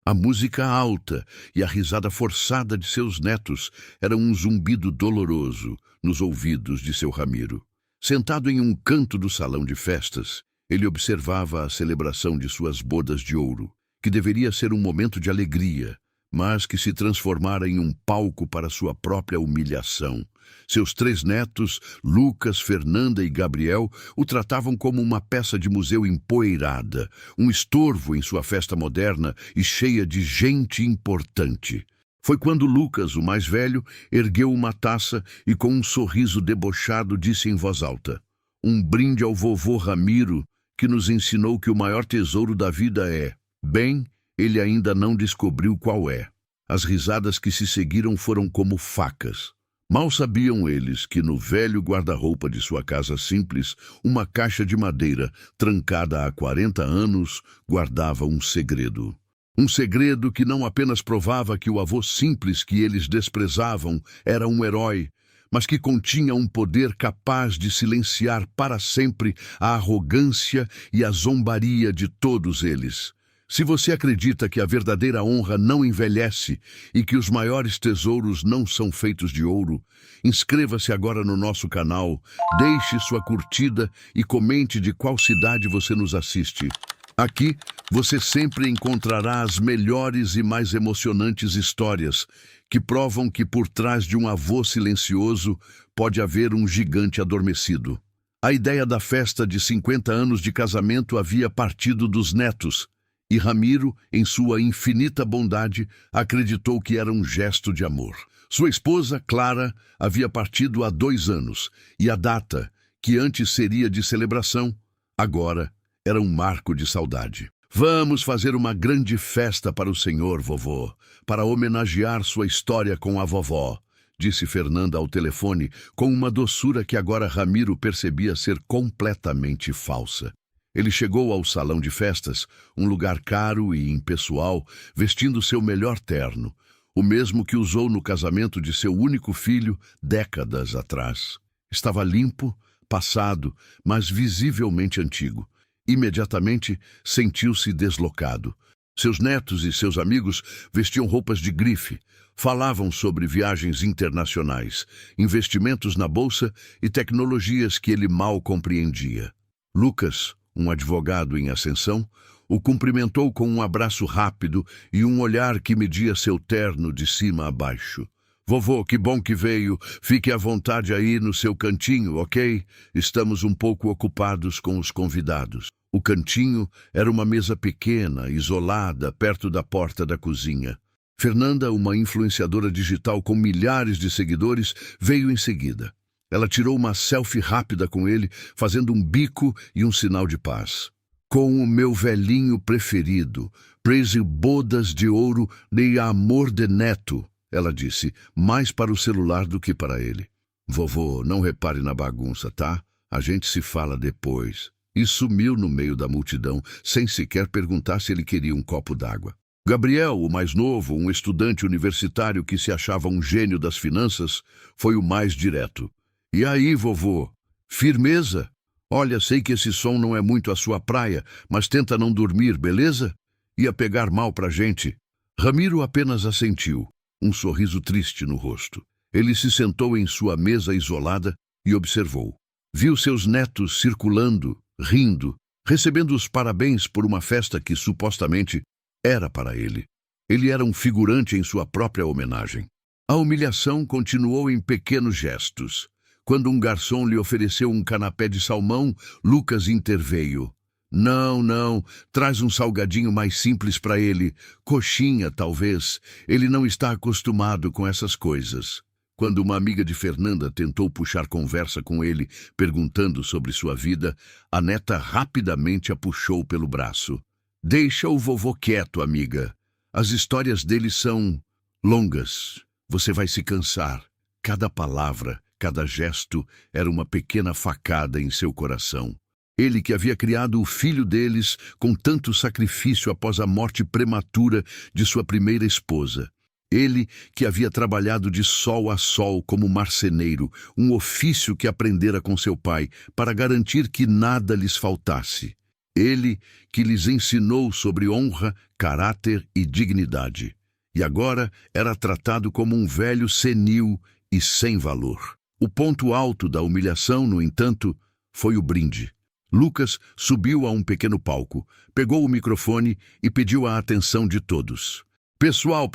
A música alta e a risada forçada de seus netos eram um zumbido doloroso nos ouvidos de seu Ramiro. Sentado em um canto do salão de festas, ele observava a celebração de suas bodas de ouro, que deveria ser um momento de alegria, mas que se transformara em um palco para sua própria humilhação. Seus 3 netos, Lucas, Fernanda e Gabriel, o tratavam como uma peça de museu empoeirada, um estorvo em sua festa moderna e cheia de gente importante. Foi quando Lucas, o mais velho, ergueu uma taça e com um sorriso debochado disse em voz alta: "Um brinde ao vovô Ramiro, que nos ensinou que o maior tesouro da vida é, bem, ele ainda não descobriu qual é." As risadas que se seguiram foram como facas. Mal sabiam eles que no velho guarda-roupa de sua casa simples, uma caixa de madeira, trancada há 40 anos, guardava um segredo. Um segredo que não apenas provava que o avô simples que eles desprezavam era um herói, mas que continha um poder capaz de silenciar para sempre a arrogância e a zombaria de todos eles. Se você acredita que a verdadeira honra não envelhece e que os maiores tesouros não são feitos de ouro, inscreva-se agora no nosso canal, deixe sua curtida e comente de qual cidade você nos assiste. Aqui você sempre encontrará as melhores e mais emocionantes histórias que provam que por trás de um avô silencioso pode haver um gigante adormecido. A ideia da festa de 50 anos de casamento havia partido dos netos, e Ramiro, em sua infinita bondade, acreditou que era um gesto de amor. Sua esposa, Clara, havia partido há 2 anos, e a data, que antes seria de celebração, agora era um marco de saudade. "Vamos fazer uma grande festa para o senhor, vovô, para homenagear sua história com a vovó", disse Fernanda ao telefone, com uma doçura que agora Ramiro percebia ser completamente falsa. Ele chegou ao salão de festas, um lugar caro e impessoal, vestindo seu melhor terno, o mesmo que usou no casamento de seu único filho décadas atrás. Estava limpo, passado, mas visivelmente antigo. Imediatamente sentiu-se deslocado. Seus netos e seus amigos vestiam roupas de grife, falavam sobre viagens internacionais, investimentos na bolsa e tecnologias que ele mal compreendia. Lucas, um advogado em ascensão, o cumprimentou com um abraço rápido e um olhar que media seu terno de cima a baixo. "Vovô, que bom que veio. Fique à vontade aí no seu cantinho, ok? Estamos um pouco ocupados com os convidados." O cantinho era uma mesa pequena, isolada, perto da porta da cozinha. Fernanda, uma influenciadora digital com milhares de seguidores, veio em seguida. Ela tirou uma selfie rápida com ele, fazendo um bico e um sinal de paz. "Com o meu velhinho preferido, praise bodas de ouro de amor de neto", ela disse, mais para o celular do que para ele. "Vovô, não repare na bagunça, tá? A gente se fala depois." E sumiu no meio da multidão, sem sequer perguntar se ele queria um copo d'água. Gabriel, o mais novo, um estudante universitário que se achava um gênio das finanças, foi o mais direto. "E aí, vovô? Firmeza? Olha, sei que esse som não é muito a sua praia, mas tenta não dormir, beleza? Ia pegar mal pra gente." Ramiro apenas assentiu, um sorriso triste no rosto. Ele se sentou em sua mesa isolada e observou. Viu seus netos circulando, rindo, recebendo os parabéns por uma festa que supostamente era para ele. Ele era um figurante em sua própria homenagem. A humilhação continuou em pequenos gestos. Quando um garçom lhe ofereceu um canapé de salmão, Lucas interveio. Não, traz um salgadinho mais simples para ele. Coxinha, talvez. Ele não está acostumado com essas coisas." Quando uma amiga de Fernanda tentou puxar conversa com ele, perguntando sobre sua vida, a neta rapidamente a puxou pelo braço. "Deixa o vovô quieto, amiga. As histórias dele são longas. Você vai se cansar." Cada palavra, cada gesto era uma pequena facada em seu coração. Ele que havia criado o filho deles com tanto sacrifício após a morte prematura de sua primeira esposa. Ele que havia trabalhado de sol a sol como marceneiro, um ofício que aprendera com seu pai, para garantir que nada lhes faltasse. Ele que lhes ensinou sobre honra, caráter e dignidade. E agora era tratado como um velho senil e sem valor. O ponto alto da humilhação, no entanto, foi o brinde. Lucas subiu a um pequeno palco, pegou o microfone e pediu a atenção de todos. Pessoal,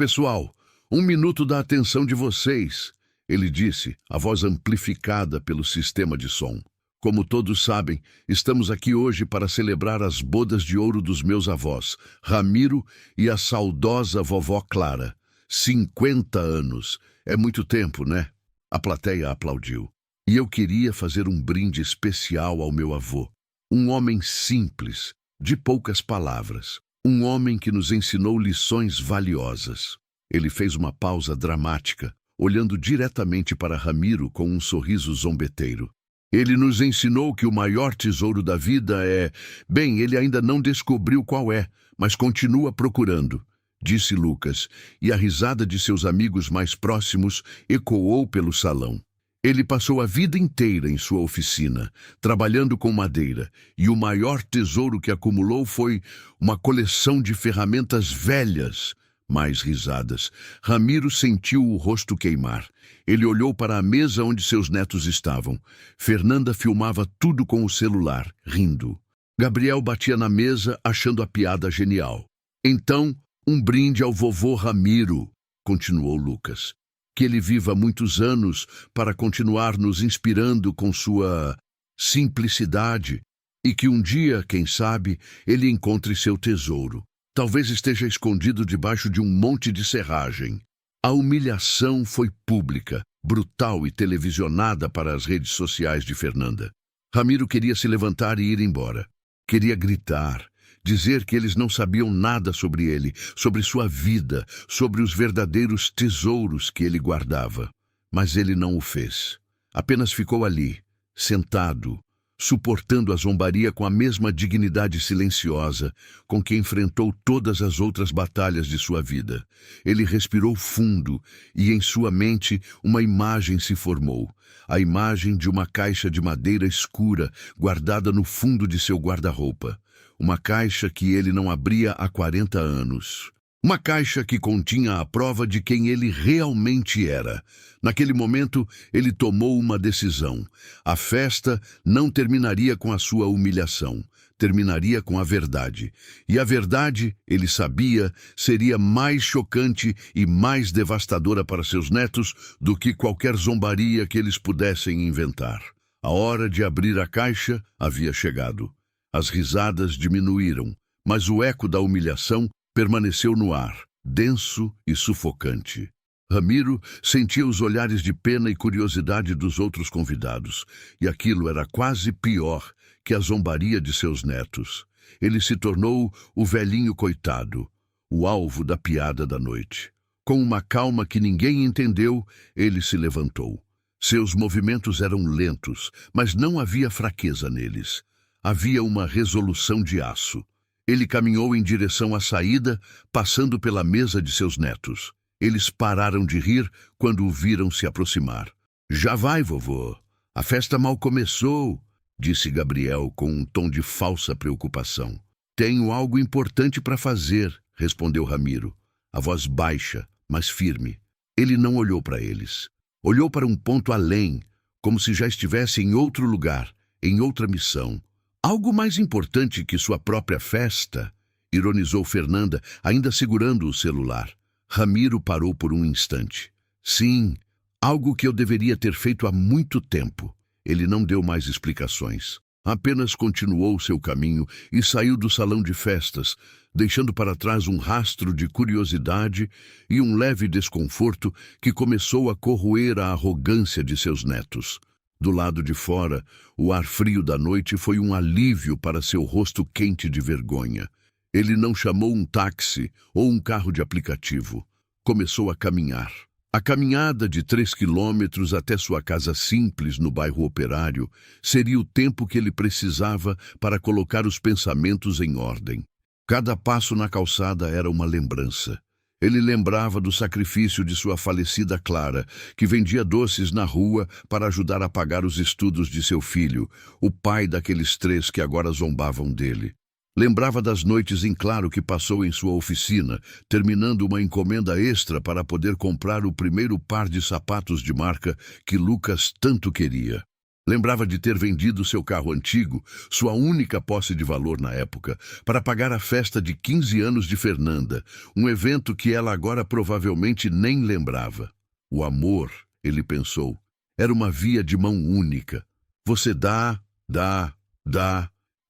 1 minuto da atenção de vocês, ele disse, a voz amplificada pelo sistema de som. Como todos sabem, estamos aqui hoje para celebrar as bodas de ouro dos meus avós, Ramiro e a saudosa vovó Clara. 50 anos. É muito tempo, né? A plateia aplaudiu. E eu queria fazer um brinde especial ao meu avô. Um homem simples, de poucas palavras. Um homem que nos ensinou lições valiosas. Ele fez uma pausa dramática, olhando diretamente para Ramiro com um sorriso zombeteiro. Ele nos ensinou que o maior tesouro da vida é... Bem, ele ainda não descobriu qual é, mas continua procurando, disse Lucas, e a risada de seus amigos mais próximos ecoou pelo salão. Ele passou a vida inteira em sua oficina, trabalhando com madeira, e o maior tesouro que acumulou foi uma coleção de ferramentas velhas. Mais risadas. Ramiro sentiu o rosto queimar. Ele olhou para a mesa onde seus netos estavam. Fernanda filmava tudo com o celular, rindo. Gabriel batia na mesa, achando a piada genial. Então, um brinde ao vovô Ramiro, continuou Lucas. Que ele viva muitos anos para continuar nos inspirando com sua simplicidade e que um dia, quem sabe, ele encontre seu tesouro. Talvez esteja escondido debaixo de um monte de serragem. A humilhação foi pública, brutal e televisionada para as redes sociais de Fernanda. Ramiro queria se levantar e ir embora. Queria gritar, dizer que eles não sabiam nada sobre ele, sobre sua vida, sobre os verdadeiros tesouros que ele guardava. Mas ele não o fez. Apenas ficou ali, sentado, suportando a zombaria com a mesma dignidade silenciosa com que enfrentou todas as outras batalhas de sua vida. Ele respirou fundo e em sua mente uma imagem se formou. A imagem de uma caixa de madeira escura guardada no fundo de seu guarda-roupa. Uma caixa que ele não abria há 40 anos. Uma caixa que continha a prova de quem ele realmente era. Naquele momento, ele tomou uma decisão. A festa não terminaria com a sua humilhação. Terminaria com a verdade. E a verdade, ele sabia, seria mais chocante e mais devastadora para seus netos do que qualquer zombaria que eles pudessem inventar. A hora de abrir a caixa havia chegado. As risadas diminuíram, mas o eco da humilhação permaneceu no ar, denso e sufocante. Ramiro sentia os olhares de pena e curiosidade dos outros convidados, e aquilo era quase pior que a zombaria de seus netos. Ele se tornou o velhinho coitado, o alvo da piada da noite. Com uma calma que ninguém entendeu, ele se levantou. Seus movimentos eram lentos, mas não havia fraqueza neles. Havia uma resolução de aço. Ele caminhou em direção à saída, passando pela mesa de seus netos. Eles pararam de rir quando o viram se aproximar. Já vai, vovô. A festa mal começou, disse Gabriel com um tom de falsa preocupação. Tenho algo importante para fazer, respondeu Ramiro, a voz baixa, mas firme. Ele não olhou para eles. Olhou para um ponto além, como se já estivesse em outro lugar, em outra missão. Algo mais importante que sua própria festa, ironizou Fernanda, ainda segurando o celular. Ramiro parou por um instante. Sim, algo que eu deveria ter feito há muito tempo. Ele não deu mais explicações. Apenas continuou seu caminho e saiu do salão de festas, deixando para trás um rastro de curiosidade e um leve desconforto que começou a corroer a arrogância de seus netos. Do lado de fora, o ar frio da noite foi um alívio para seu rosto quente de vergonha. Ele não chamou um táxi ou um carro de aplicativo. Começou a caminhar. A caminhada de 3 quilômetros até sua casa simples no bairro Operário seria o tempo que ele precisava para colocar os pensamentos em ordem. Cada passo na calçada era uma lembrança. Ele lembrava do sacrifício de sua falecida Clara, que vendia doces na rua para ajudar a pagar os estudos de seu filho, o pai daqueles 3 que agora zombavam dele. Lembrava das noites em claro que passou em sua oficina, terminando uma encomenda extra para poder comprar o primeiro par de sapatos de marca que Lucas tanto queria. Lembrava de ter vendido seu carro antigo, sua única posse de valor na época, para pagar a festa de 15 anos de Fernanda, um evento que ela agora provavelmente nem lembrava. O amor, ele pensou, era uma via de mão única. Você dá,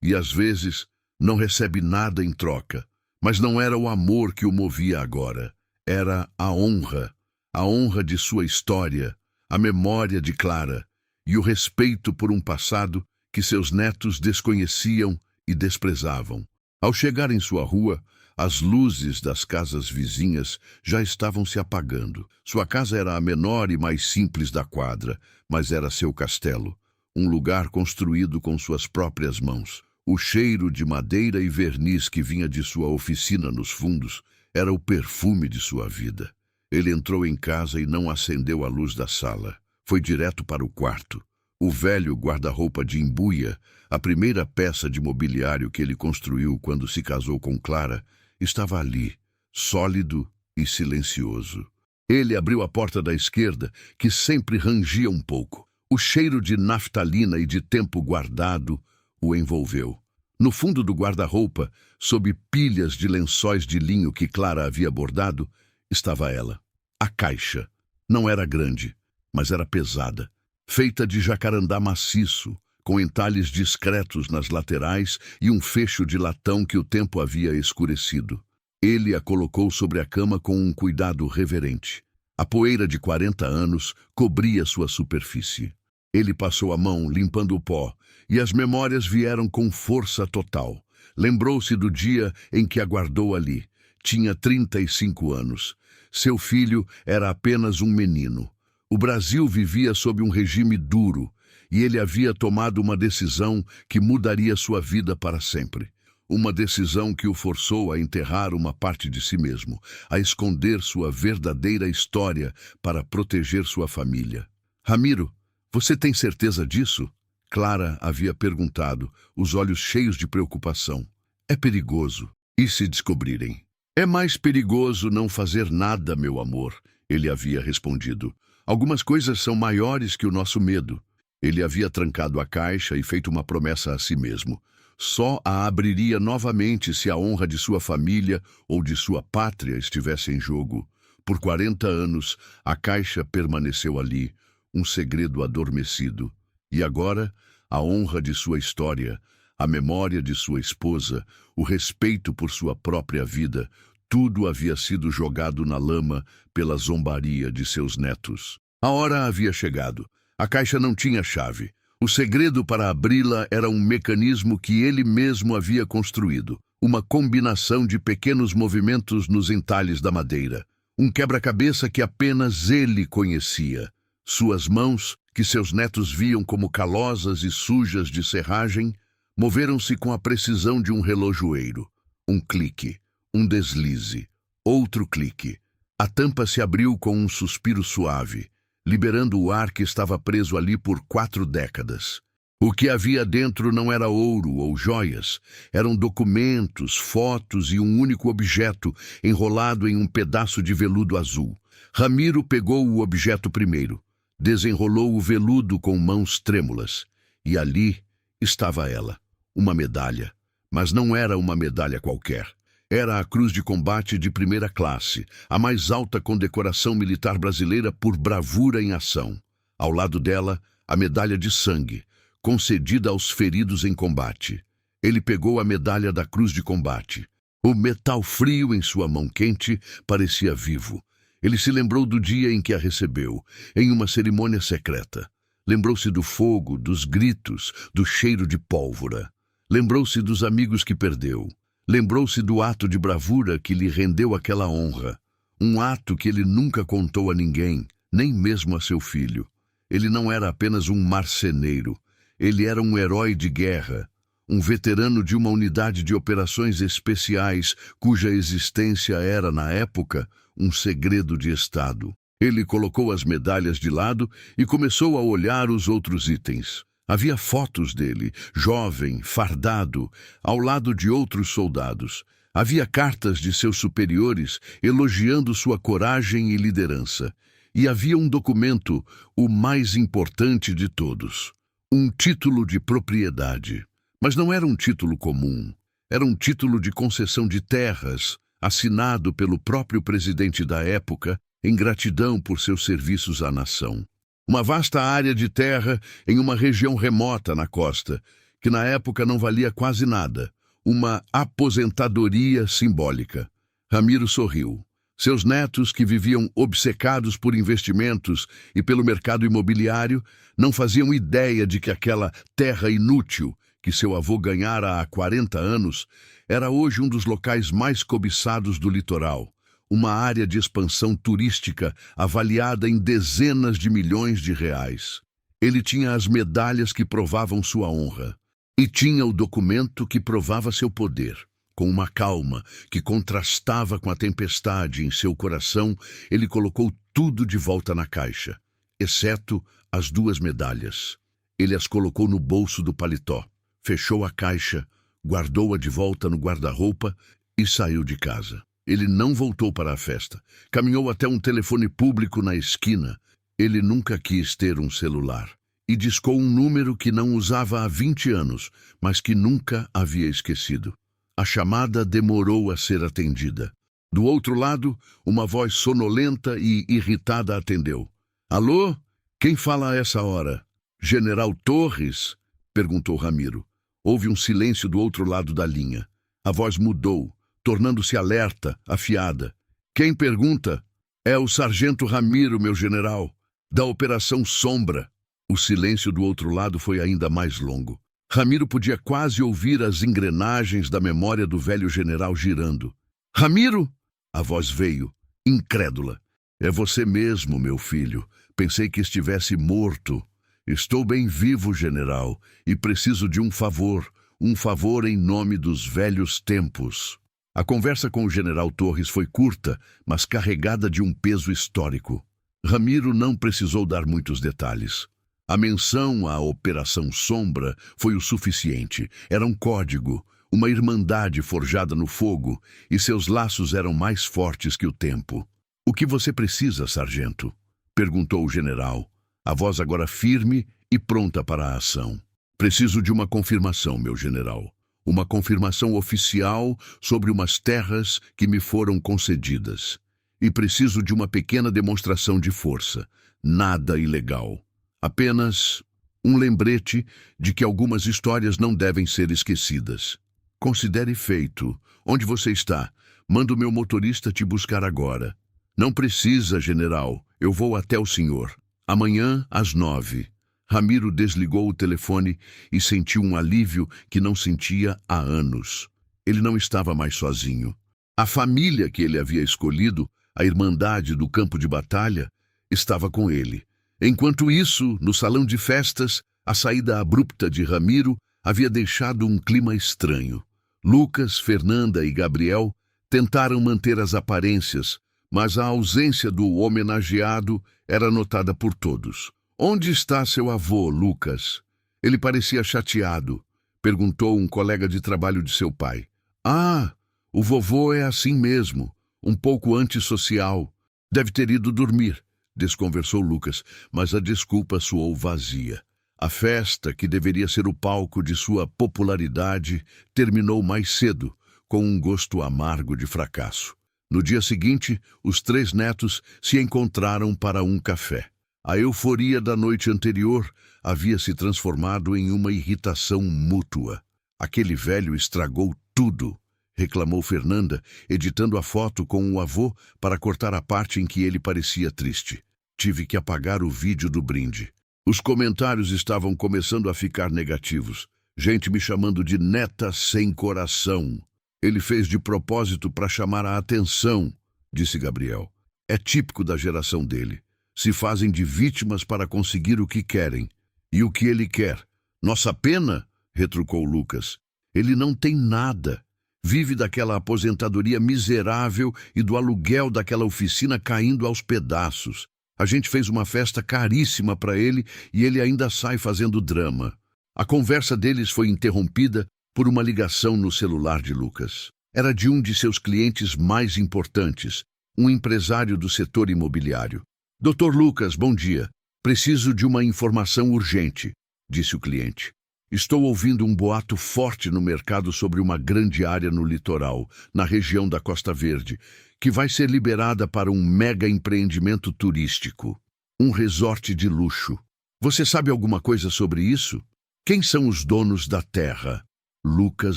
e às vezes não recebe nada em troca. Mas não era o amor que o movia agora. Era a honra de sua história, a memória de Clara e o respeito por um passado que seus netos desconheciam e desprezavam. Ao chegar em sua rua, as luzes das casas vizinhas já estavam se apagando. Sua casa era a menor e mais simples da quadra, mas era seu castelo, um lugar construído com suas próprias mãos. O cheiro de madeira e verniz que vinha de sua oficina nos fundos era o perfume de sua vida. Ele entrou em casa e não acendeu a luz da sala. Foi direto para o quarto. O velho guarda-roupa de embuia, a primeira peça de mobiliário que ele construiu quando se casou com Clara, estava ali, sólido e silencioso. Ele abriu a porta da esquerda, que sempre rangia um pouco. O cheiro de naftalina e de tempo guardado o envolveu. No fundo do guarda-roupa, sob pilhas de lençóis de linho que Clara havia bordado, estava ela. A caixa. Não era grande, mas era pesada, feita de jacarandá maciço, com entalhes discretos nas laterais e um fecho de latão que o tempo havia escurecido. Ele a colocou sobre a cama com um cuidado reverente. A poeira de 40 anos cobria sua superfície. Ele passou a mão, limpando o pó, e as memórias vieram com força total. Lembrou-se do dia em que a guardou ali. Tinha 35 anos. Seu filho era apenas um menino. O Brasil vivia sob um regime duro, e ele havia tomado uma decisão que mudaria sua vida para sempre. Uma decisão que o forçou a enterrar uma parte de si mesmo, a esconder sua verdadeira história para proteger sua família. Ramiro, você tem certeza disso? Clara havia perguntado, os olhos cheios de preocupação. É perigoso. E se descobrirem? É mais perigoso não fazer nada, meu amor, ele havia respondido. Algumas coisas são maiores que o nosso medo. Ele havia trancado a caixa e feito uma promessa a si mesmo. Só a abriria novamente se a honra de sua família ou de sua pátria estivesse em jogo. Por 40 anos, a caixa permaneceu ali, um segredo adormecido. E agora, a honra de sua história, a memória de sua esposa, o respeito por sua própria vida, tudo havia sido jogado na lama pela zombaria de seus netos. A hora havia chegado. A caixa não tinha chave. O segredo para abri-la era um mecanismo que ele mesmo havia construído. Uma combinação de pequenos movimentos nos entalhes da madeira. Um quebra-cabeça que apenas ele conhecia. Suas mãos, que seus netos viam como calosas e sujas de serragem, moveram-se com a precisão de um relojoeiro. Um clique, um deslize, outro clique. A tampa se abriu com um suspiro suave, liberando o ar que estava preso ali por 4 décadas. O que havia dentro não era ouro ou joias, eram documentos, fotos e um único objeto enrolado em um pedaço de veludo azul. Ramiro pegou o objeto primeiro, desenrolou o veludo com mãos trêmulas, e ali estava ela, uma medalha. Mas não era uma medalha qualquer. Era a Cruz de Combate de primeira classe, a mais alta condecoração militar brasileira por bravura em ação. Ao lado dela, a medalha de sangue, concedida aos feridos em combate. Ele pegou a medalha da Cruz de Combate. O metal frio em sua mão quente parecia vivo. Ele se lembrou do dia em que a recebeu, em uma cerimônia secreta. Lembrou-se do fogo, dos gritos, do cheiro de pólvora. Lembrou-se dos amigos que perdeu. Lembrou-se do ato de bravura que lhe rendeu aquela honra. Um ato que ele nunca contou a ninguém, nem mesmo a seu filho. Ele não era apenas um marceneiro. Ele era um herói de guerra, um veterano de uma unidade de operações especiais cuja existência era, na época, um segredo de Estado. Ele colocou as medalhas de lado e começou a olhar os outros itens. Havia fotos dele, jovem, fardado, ao lado de outros soldados. Havia cartas de seus superiores elogiando sua coragem e liderança. E havia um documento, o mais importante de todos. Um título de propriedade. Mas não era um título comum. Era um título de concessão de terras, assinado pelo próprio presidente da época, em gratidão por seus serviços à nação. Uma vasta área de terra em uma região remota na costa, que na época não valia quase nada. Uma aposentadoria simbólica. Ramiro sorriu. Seus netos, que viviam obcecados por investimentos e pelo mercado imobiliário, não faziam ideia de que aquela terra inútil que seu avô ganhara há 40 anos era hoje um dos locais mais cobiçados do litoral. Uma área de expansão turística avaliada em dezenas de milhões de reais. Ele tinha as medalhas que provavam sua honra. E tinha o documento que provava seu poder. Com uma calma que contrastava com a tempestade em seu coração, ele colocou tudo de volta na caixa, exceto as 2 medalhas. Ele as colocou no bolso do paletó, fechou a caixa, guardou-a de volta no guarda-roupa e saiu de casa. Ele não voltou para a festa. Caminhou até um telefone público na esquina. Ele nunca quis ter um celular. E discou um número que não usava há 20 anos, mas que nunca havia esquecido. A chamada demorou a ser atendida. Do outro lado, uma voz sonolenta e irritada atendeu. Alô? Quem fala a essa hora? General Torres? Perguntou Ramiro. Houve um silêncio do outro lado da linha. A voz mudou, tornando-se alerta, afiada. Quem pergunta? É o sargento Ramiro, meu general, da Operação Sombra. O silêncio do outro lado foi ainda mais longo. Ramiro podia quase ouvir as engrenagens da memória do velho general girando. Ramiro? A voz veio, incrédula. É você mesmo, meu filho. Pensei que estivesse morto. Estou bem vivo, general, e preciso de um favor em nome dos velhos tempos. A conversa com o general Torres foi curta, mas carregada de um peso histórico. Ramiro não precisou dar muitos detalhes. A menção à Operação Sombra foi o suficiente. Era um código, uma irmandade forjada no fogo, e seus laços eram mais fortes que o tempo. O que você precisa, sargento? Perguntou o general, a voz agora firme e pronta para a ação. Preciso de uma confirmação, meu general. Uma confirmação oficial sobre umas terras que me foram concedidas. E preciso de uma pequena demonstração de força. Nada ilegal. Apenas um lembrete de que algumas histórias não devem ser esquecidas. Considere feito. Onde você está? Manda o meu motorista te buscar agora. Não precisa, general. Eu vou até o senhor. Amanhã, às 9. Ramiro desligou o telefone e sentiu um alívio que não sentia há anos. Ele não estava mais sozinho. A família que ele havia escolhido, a Irmandade do Campo de Batalha, estava com ele. Enquanto isso, no salão de festas, a saída abrupta de Ramiro havia deixado um clima estranho. Lucas, Fernanda e Gabriel tentaram manter as aparências, mas a ausência do homenageado era notada por todos. Onde está seu avô, Lucas? Ele parecia chateado, perguntou um colega de trabalho de seu pai. Ah, o vovô é assim mesmo, um pouco antissocial. Deve ter ido dormir, desconversou Lucas, mas a desculpa soou vazia. A festa, que deveria ser o palco de sua popularidade, terminou mais cedo, com um gosto amargo de fracasso. No dia seguinte, os 3 netos se encontraram para um café. A euforia da noite anterior havia se transformado em uma irritação mútua. Aquele velho estragou tudo, reclamou Fernanda, editando a foto com o avô para cortar a parte em que ele parecia triste. Tive que apagar o vídeo do brinde. Os comentários estavam começando a ficar negativos. Gente me chamando de neta sem coração. Ele fez de propósito para chamar a atenção, disse Gabriel. É típico da geração dele. Se fazem de vítimas para conseguir o que querem. E o que ele quer? Nossa pena? Retrucou Lucas. Ele não tem nada. Vive daquela aposentadoria miserável e do aluguel daquela oficina caindo aos pedaços. A gente fez uma festa caríssima para ele e ele ainda sai fazendo drama. A conversa deles foi interrompida por uma ligação no celular de Lucas. Era de um de seus clientes mais importantes, um empresário do setor imobiliário. Dr. Lucas, bom dia. Preciso de uma informação urgente, disse o cliente. Estou ouvindo um boato forte no mercado sobre uma grande área no litoral, na região da Costa Verde, que vai ser liberada para um mega empreendimento turístico. Um resort de luxo. Você sabe alguma coisa sobre isso? Quem são os donos da terra? Lucas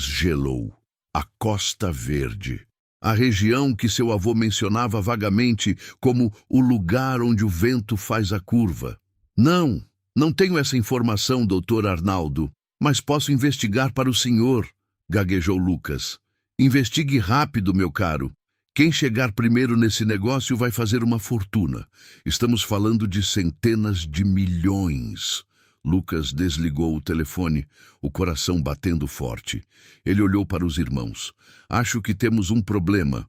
gelou. A Costa Verde. A região que seu avô mencionava vagamente como o lugar onde o vento faz a curva. Não tenho essa informação, Dr. Arnaldo, mas posso investigar para o senhor, gaguejou Lucas. Investigue rápido, meu caro. Quem chegar primeiro nesse negócio vai fazer uma fortuna. Estamos falando de centenas de milhões. Lucas desligou o telefone, o coração batendo forte. Ele olhou para os irmãos. Acho que temos um problema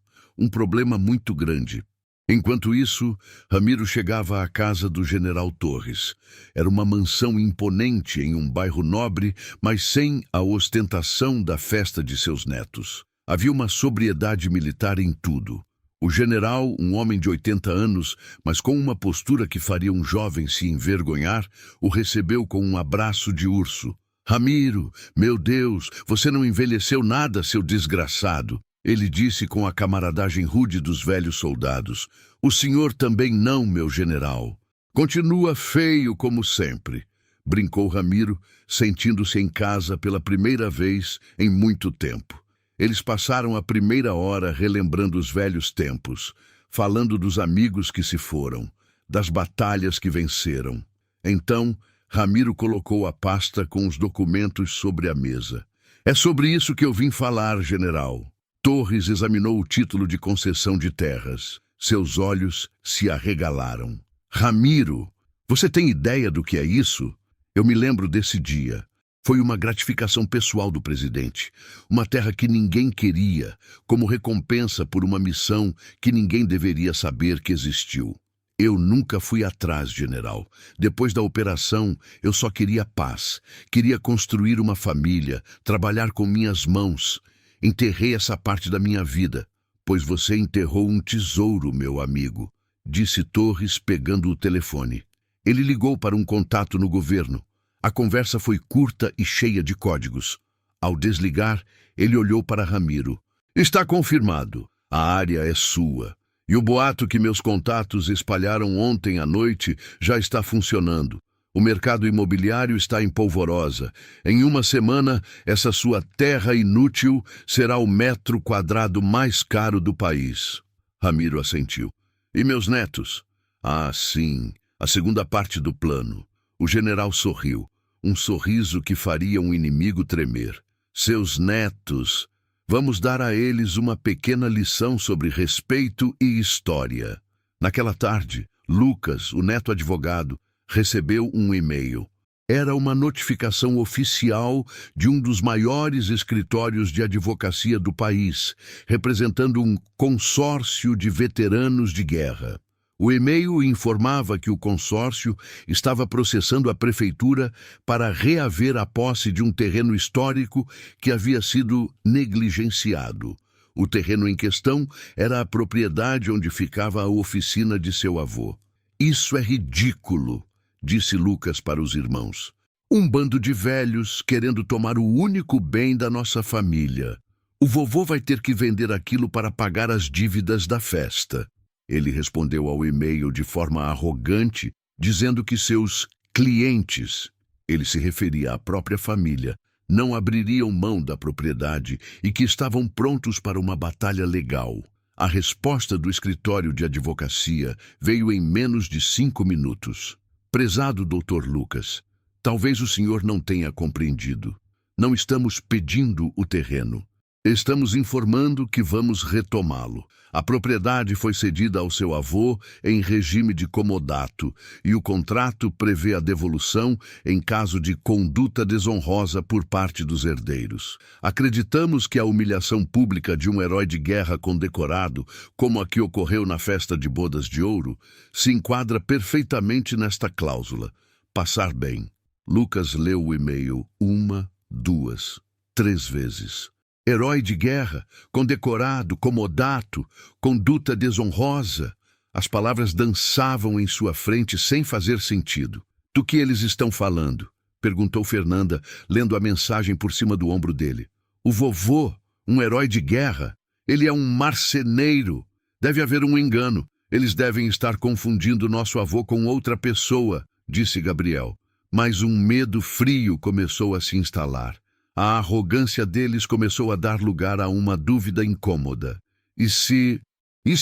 muito grande. Enquanto isso, Ramiro chegava à casa do General Torres. Era uma mansão imponente em um bairro nobre, mas sem a ostentação da festa de seus netos. Havia uma sobriedade militar em tudo. O general, um homem de 80 anos, mas com uma postura que faria um jovem se envergonhar, o recebeu com um abraço de urso. Ramiro, meu Deus, você não envelheceu nada, seu desgraçado. Ele disse com a camaradagem rude dos velhos soldados. O senhor também não, meu general. Continua feio como sempre, brincou Ramiro, sentindo-se em casa pela primeira vez em muito tempo. Eles passaram a primeira hora relembrando os velhos tempos, falando dos amigos que se foram, das batalhas que venceram. Então, Ramiro colocou a pasta com os documentos sobre a mesa. É sobre isso que eu vim falar, general. Torres examinou o título de concessão de terras. Seus olhos se arregalaram. Ramiro, você tem ideia do que é isso? Eu me lembro desse dia. Foi uma gratificação pessoal do presidente. Uma terra que ninguém queria, como recompensa por uma missão que ninguém deveria saber que existiu. Eu nunca fui atrás, general. Depois da operação, eu só queria paz. Queria construir uma família, trabalhar com minhas mãos. Enterrei essa parte da minha vida, pois você enterrou um tesouro, meu amigo, disse Torres pegando o telefone. Ele ligou para um contato no governo. A conversa foi curta e cheia de códigos. Ao desligar, ele olhou para Ramiro. Está confirmado. A área é sua. E o boato que meus contatos espalharam ontem à noite já está funcionando. O mercado imobiliário está em polvorosa. Em uma semana, essa sua terra inútil será o metro quadrado mais caro do país. Ramiro assentiu. E meus netos? Ah, sim, a segunda parte do plano. O general sorriu. Um sorriso que faria um inimigo tremer. Seus netos. Vamos dar a eles uma pequena lição sobre respeito e história. Naquela tarde, Lucas, o neto advogado, recebeu um e-mail. Era uma notificação oficial de um dos maiores escritórios de advocacia do país, representando um consórcio de veteranos de guerra. O e-mail informava que o consórcio estava processando a prefeitura para reaver a posse de um terreno histórico que havia sido negligenciado. O terreno em questão era a propriedade onde ficava a oficina de seu avô. Isso é ridículo, disse Lucas para os irmãos. Um bando de velhos querendo tomar o único bem da nossa família. O vovô vai ter que vender aquilo para pagar as dívidas da festa. Ele respondeu ao e-mail de forma arrogante, dizendo que seus clientes, ele se referia à própria família, não abririam mão da propriedade e que estavam prontos para uma batalha legal. A resposta do escritório de advocacia veio em menos de 5 minutos. Prezado Dr. Lucas, talvez o senhor não tenha compreendido. Não estamos pedindo o terreno. Estamos informando que vamos retomá-lo. A propriedade foi cedida ao seu avô em regime de comodato e o contrato prevê a devolução em caso de conduta desonrosa por parte dos herdeiros. Acreditamos que a humilhação pública de um herói de guerra condecorado, como a que ocorreu na festa de bodas de ouro, se enquadra perfeitamente nesta cláusula. Passar bem. Lucas leu o e-mail 1, 2, 3 vezes. Herói de guerra, condecorado, comodato, conduta desonrosa. As palavras dançavam em sua frente sem fazer sentido. Do que eles estão falando? Perguntou Fernanda, lendo a mensagem por cima do ombro dele. O vovô, um herói de guerra. Ele é um marceneiro. Deve haver um engano. Eles devem estar confundindo nosso avô com outra pessoa, disse Gabriel. Mas um medo frio começou a se instalar. A arrogância deles começou a dar lugar a uma dúvida incômoda. E se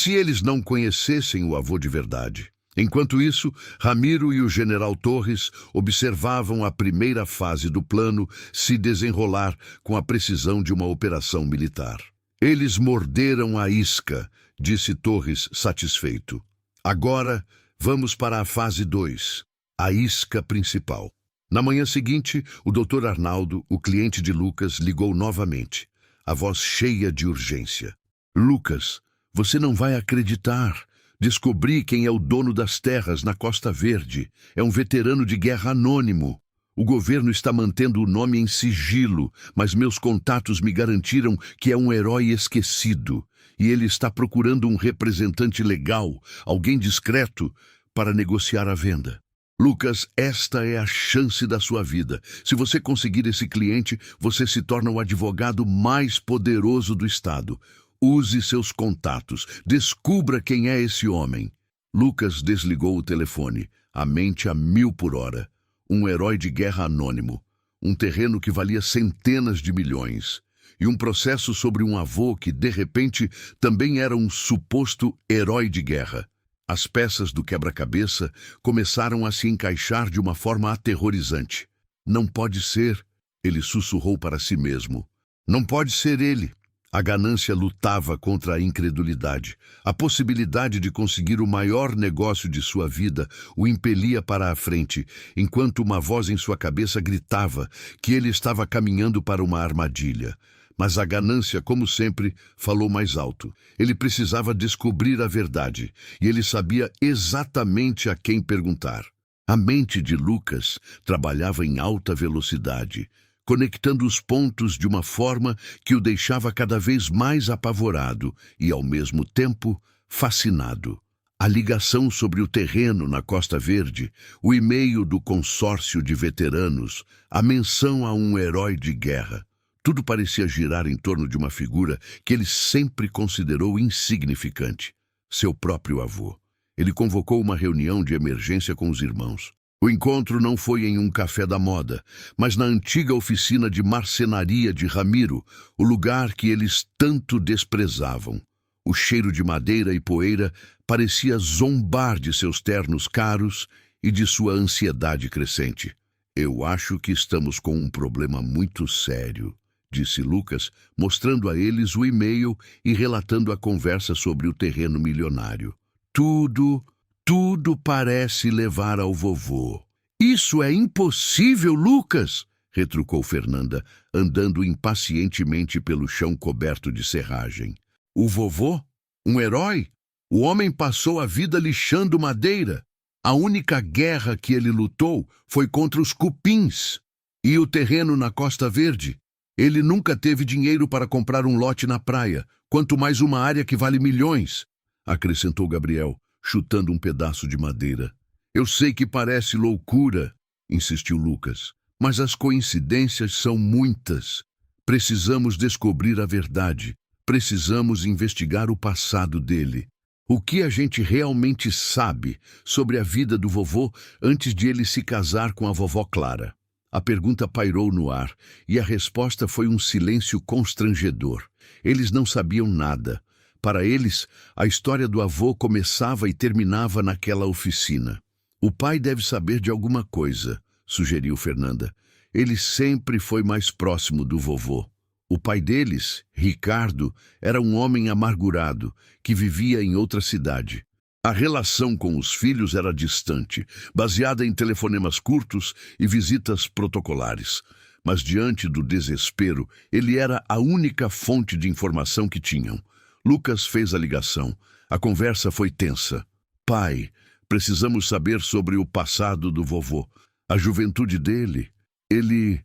eles não conhecessem o avô de verdade? Enquanto isso, Ramiro e o general Torres observavam a primeira fase do plano se desenrolar com a precisão de uma operação militar. Eles morderam a isca, disse Torres, satisfeito. Agora, vamos para a fase 2, a isca principal. Na manhã seguinte, o Dr. Arnaldo, o cliente de Lucas, ligou novamente, a voz cheia de urgência. Lucas, você não vai acreditar. Descobri quem é o dono das terras na Costa Verde. É um veterano de guerra anônimo. O governo está mantendo o nome em sigilo, mas meus contatos me garantiram que é um herói esquecido. E ele está procurando um representante legal, alguém discreto, para negociar a venda. Lucas, esta é a chance da sua vida. Se você conseguir esse cliente, você se torna o advogado mais poderoso do estado. Use seus contatos. Descubra quem é esse homem. Lucas desligou o telefone, a mente a 1000 por hora. Um herói de guerra anônimo. Um terreno que valia centenas de milhões. E um processo sobre um avô que, de repente, também era um suposto herói de guerra. As peças do quebra-cabeça começaram a se encaixar de uma forma aterrorizante. Não pode ser, ele sussurrou para si mesmo. Não pode ser ele. A ganância lutava contra a incredulidade. A possibilidade de conseguir o maior negócio de sua vida o impelia para a frente, enquanto uma voz em sua cabeça gritava que ele estava caminhando para uma armadilha. Mas a ganância, como sempre, falou mais alto. Ele precisava descobrir a verdade, e ele sabia exatamente a quem perguntar. A mente de Lucas trabalhava em alta velocidade, conectando os pontos de uma forma que o deixava cada vez mais apavorado e, ao mesmo tempo, fascinado. A ligação sobre o terreno na Costa Verde, o e-mail do consórcio de veteranos, a menção a um herói de guerra. Tudo parecia girar em torno de uma figura que ele sempre considerou insignificante, seu próprio avô. Ele convocou uma reunião de emergência com os irmãos. O encontro não foi em um café da moda, mas na antiga oficina de marcenaria de Ramiro, o lugar que eles tanto desprezavam. O cheiro de madeira e poeira parecia zombar de seus ternos caros e de sua ansiedade crescente. Eu acho que estamos com um problema muito sério, disse Lucas, mostrando a eles o e-mail e relatando a conversa sobre o terreno milionário. Tudo parece levar ao vovô. Isso é impossível, Lucas, retrucou Fernanda, andando impacientemente pelo chão coberto de serragem. O vovô? Um herói? O homem passou a vida lixando madeira. A única guerra que ele lutou foi contra os cupins. E o terreno na Costa Verde? Ele nunca teve dinheiro para comprar um lote na praia, quanto mais uma área que vale milhões, acrescentou Gabriel, chutando um pedaço de madeira. Eu sei que parece loucura, insistiu Lucas, mas as coincidências são muitas. Precisamos descobrir a verdade. Precisamos investigar o passado dele. O que a gente realmente sabe sobre a vida do vovô antes de ele se casar com a vovó Clara? A pergunta pairou no ar, e a resposta foi um silêncio constrangedor. Eles não sabiam nada. Para eles, a história do avô começava e terminava naquela oficina. O pai deve saber de alguma coisa, sugeriu Fernanda. Ele sempre foi mais próximo do vovô. O pai deles, Ricardo, era um homem amargurado que vivia em outra cidade. A relação com os filhos era distante, baseada em telefonemas curtos e visitas protocolares. Mas diante do desespero, ele era a única fonte de informação que tinham. Lucas fez a ligação. A conversa foi tensa. Pai, precisamos saber sobre o passado do vovô. A juventude dele. Ele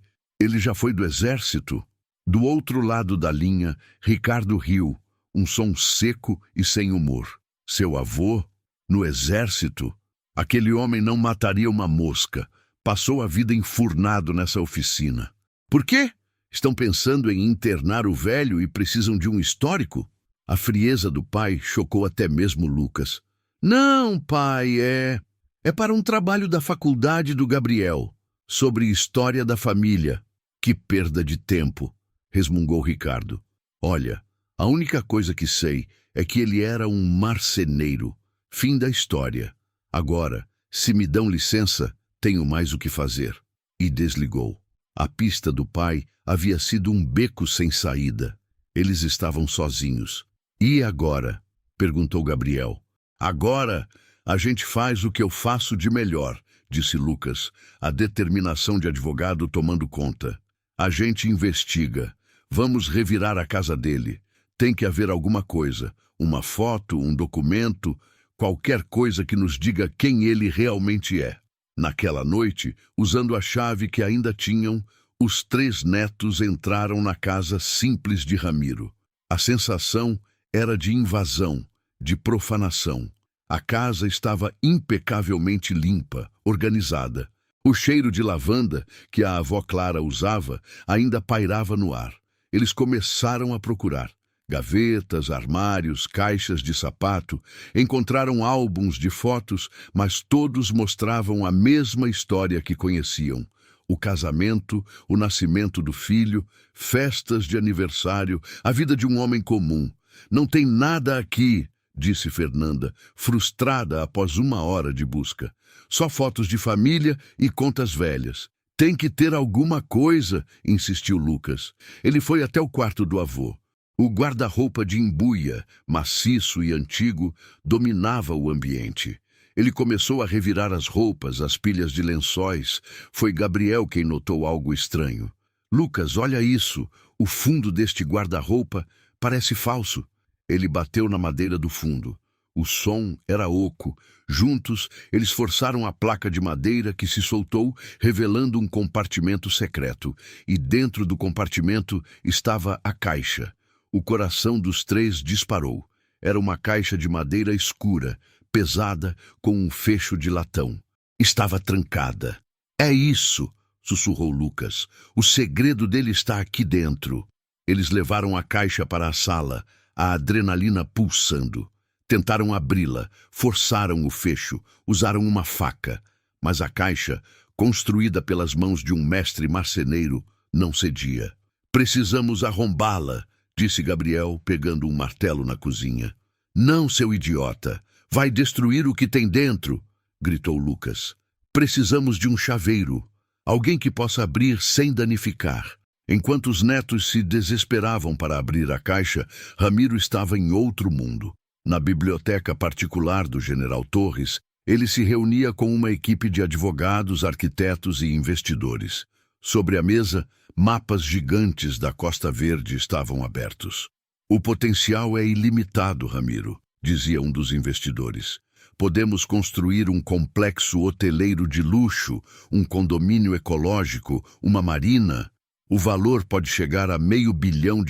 já foi do exército? Do outro lado da linha, Ricardo riu, um som seco e sem humor. Seu avô? No exército? Aquele homem não mataria uma mosca. Passou a vida enfurnado nessa oficina. Por quê? Estão pensando em internar o velho e precisam de um histórico? A frieza do pai chocou até mesmo Lucas. Não, pai, é para um trabalho da faculdade do Gabriel, sobre história da família. Que perda de tempo, resmungou Ricardo. Olha, a única coisa que sei é que ele era um marceneiro. Fim da história. Agora, se me dão licença, tenho mais o que fazer. E desligou. A pista do pai havia sido um beco sem saída. Eles estavam sozinhos. E agora? Perguntou Gabriel. Agora, a gente faz o que eu faço de melhor, disse Lucas, a determinação de advogado tomando conta. A gente investiga. Vamos revirar a casa dele. Tem que haver alguma coisa. Uma foto, um documento, qualquer coisa que nos diga quem ele realmente é. Naquela noite, usando a chave que ainda tinham, os 3 netos entraram na casa simples de Ramiro. A sensação era de invasão, de profanação. A casa estava impecavelmente limpa, organizada. O cheiro de lavanda que a avó Clara usava ainda pairava no ar. Eles começaram a procurar. Gavetas, armários, caixas de sapato, encontraram álbuns de fotos, mas todos mostravam a mesma história que conheciam. O casamento, o nascimento do filho, festas de aniversário, a vida de um homem comum. Não tem nada aqui, disse Fernanda, frustrada após 1 hora de busca. Só fotos de família e contas velhas. Tem que ter alguma coisa, insistiu Lucas. Ele foi até o quarto do avô. O guarda-roupa de embuia, maciço e antigo, dominava o ambiente. Ele começou a revirar as roupas, as pilhas de lençóis. Foi Gabriel quem notou algo estranho. Lucas, olha isso. O fundo deste guarda-roupa parece falso. Ele bateu na madeira do fundo. O som era oco. Juntos, eles forçaram a placa de madeira que se soltou, revelando um compartimento secreto. E dentro do compartimento estava a caixa. O coração dos 3 disparou. Era uma caixa de madeira escura, pesada, com um fecho de latão. Estava trancada. É isso, sussurrou Lucas. O segredo dele está aqui dentro. Eles levaram a caixa para a sala, a adrenalina pulsando. Tentaram abri-la, forçaram o fecho, usaram uma faca. Mas a caixa, construída pelas mãos de um mestre marceneiro, não cedia. Precisamos arrombá-la, disse Gabriel, pegando um martelo na cozinha. Não, seu idiota! Vai destruir o que tem dentro! Gritou Lucas. Precisamos de um chaveiro. Alguém que possa abrir sem danificar. Enquanto os netos se desesperavam para abrir a caixa, Ramiro estava em outro mundo. Na biblioteca particular do General Torres, ele se reunia com uma equipe de advogados, arquitetos e investidores. Sobre a mesa, mapas gigantes da Costa Verde estavam abertos. O potencial é ilimitado, Ramiro, dizia um dos investidores. Podemos construir um complexo hoteleiro de luxo, um condomínio ecológico, uma marina. O valor pode chegar a R$500 milhão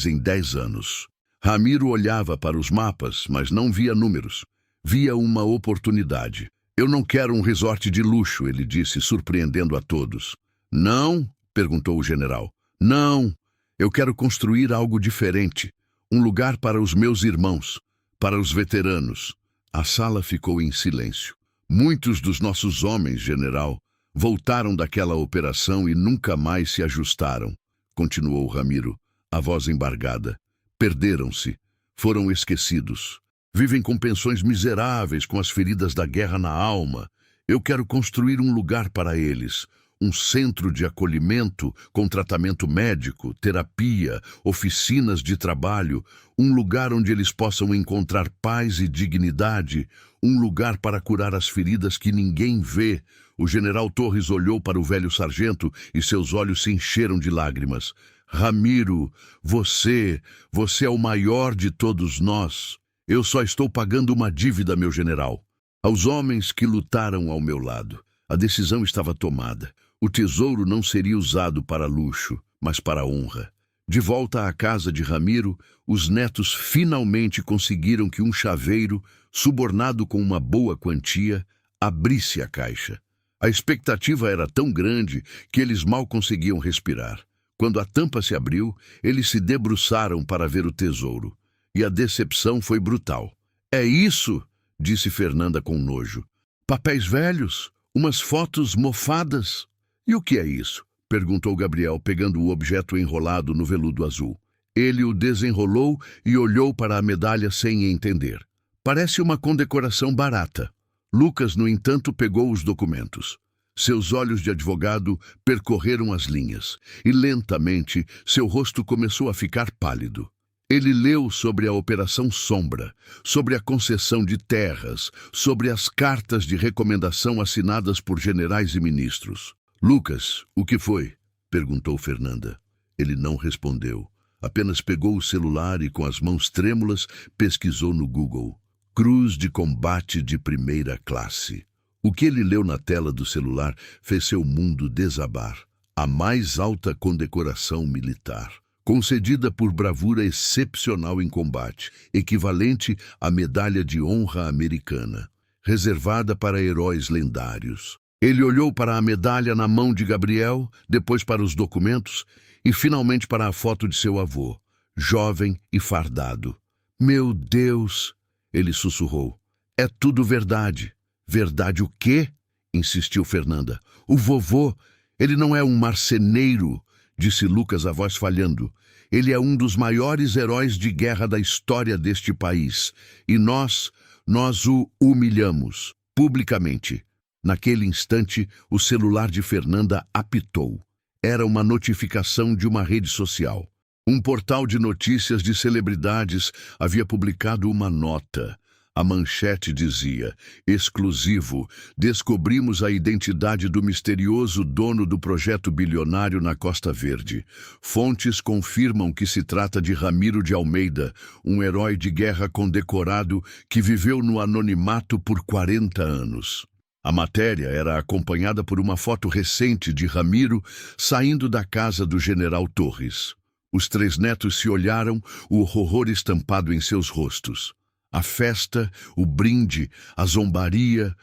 em 10 anos. Ramiro olhava para os mapas, mas não via números. Via uma oportunidade. Eu não quero um resort de luxo, ele disse, surpreendendo a todos. Não? Perguntou o general. Não, eu quero construir algo diferente. Um lugar para os meus irmãos, para os veteranos. A sala ficou em silêncio. Muitos dos nossos homens, general, voltaram daquela operação e nunca mais se ajustaram, continuou Ramiro, a voz embargada. Perderam-se, foram esquecidos. Vivem com pensões miseráveis, com as feridas da guerra na alma. Eu quero construir um lugar para eles, um centro de acolhimento com tratamento médico, terapia, oficinas de trabalho, um lugar onde eles possam encontrar paz e dignidade, um lugar para curar as feridas que ninguém vê. O general Torres olhou para o velho sargento e seus olhos se encheram de lágrimas. Ramiro, você é o maior de todos nós. Eu só estou pagando uma dívida, meu general. Aos homens que lutaram ao meu lado, a decisão estava tomada. O tesouro não seria usado para luxo, mas para honra. De volta à casa de Ramiro, os netos finalmente conseguiram que um chaveiro, subornado com uma boa quantia, abrisse a caixa. A expectativa era tão grande que eles mal conseguiam respirar. Quando a tampa se abriu, eles se debruçaram para ver o tesouro. E a decepção foi brutal. "É isso?", disse Fernanda com nojo. "Papéis velhos, umas fotos mofadas." "E o que é isso?", perguntou Gabriel, pegando o objeto enrolado no veludo azul. Ele o desenrolou e olhou para a medalha sem entender. "Parece uma condecoração barata." Lucas, no entanto, pegou os documentos. Seus olhos de advogado percorreram as linhas, e lentamente seu rosto começou a ficar pálido. Ele leu sobre a Operação Sombra, sobre a concessão de terras, sobre as cartas de recomendação assinadas por generais e ministros. "Lucas, o que foi?", perguntou Fernanda. Ele não respondeu. Apenas pegou o celular e, com as mãos trêmulas, pesquisou no Google. "Cruz de Combate de Primeira Classe." O que ele leu na tela do celular fez seu mundo desabar. A mais alta condecoração militar, concedida por bravura excepcional em combate, equivalente à Medalha de Honra Americana, reservada para heróis lendários. Ele olhou para a medalha na mão de Gabriel, depois para os documentos e finalmente para a foto de seu avô, jovem e fardado. "Meu Deus!", ele sussurrou. "É tudo verdade." "Verdade o quê?", insistiu Fernanda. "O vovô, ele não é um marceneiro", disse Lucas, a voz falhando. "Ele é um dos maiores heróis de guerra da história deste país. E nós o humilhamos, publicamente." Naquele instante, o celular de Fernanda apitou. Era uma notificação de uma rede social. Um portal de notícias de celebridades havia publicado uma nota. A manchete dizia: "Exclusivo, descobrimos a identidade do misterioso dono do projeto bilionário na Costa Verde. Fontes confirmam que se trata de Ramiro de Almeida, um herói de guerra condecorado que viveu no anonimato por 40 anos." A matéria era acompanhada por uma foto recente de Ramiro saindo da casa do general Torres. Os três netos se olharam, o horror estampado em seus rostos. A festa, o brinde, a zombaria,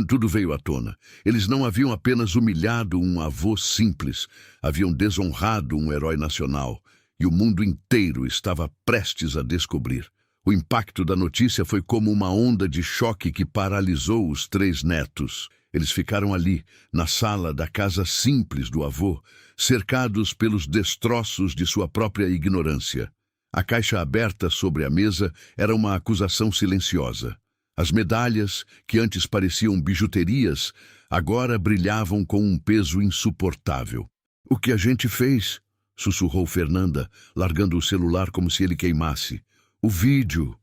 tudo veio à tona. Eles não haviam apenas humilhado um avô simples, haviam desonrado um herói nacional, e o mundo inteiro estava prestes a descobrir. O impacto da notícia foi como uma onda de choque que paralisou os três netos. Eles ficaram ali, na sala da casa simples do avô, cercados pelos destroços de sua própria ignorância. A caixa aberta sobre a mesa era uma acusação silenciosa. As medalhas, que antes pareciam bijuterias, agora brilhavam com um peso insuportável. "O que a gente fez?", sussurrou Fernanda, largando o celular como se ele queimasse. O vídeo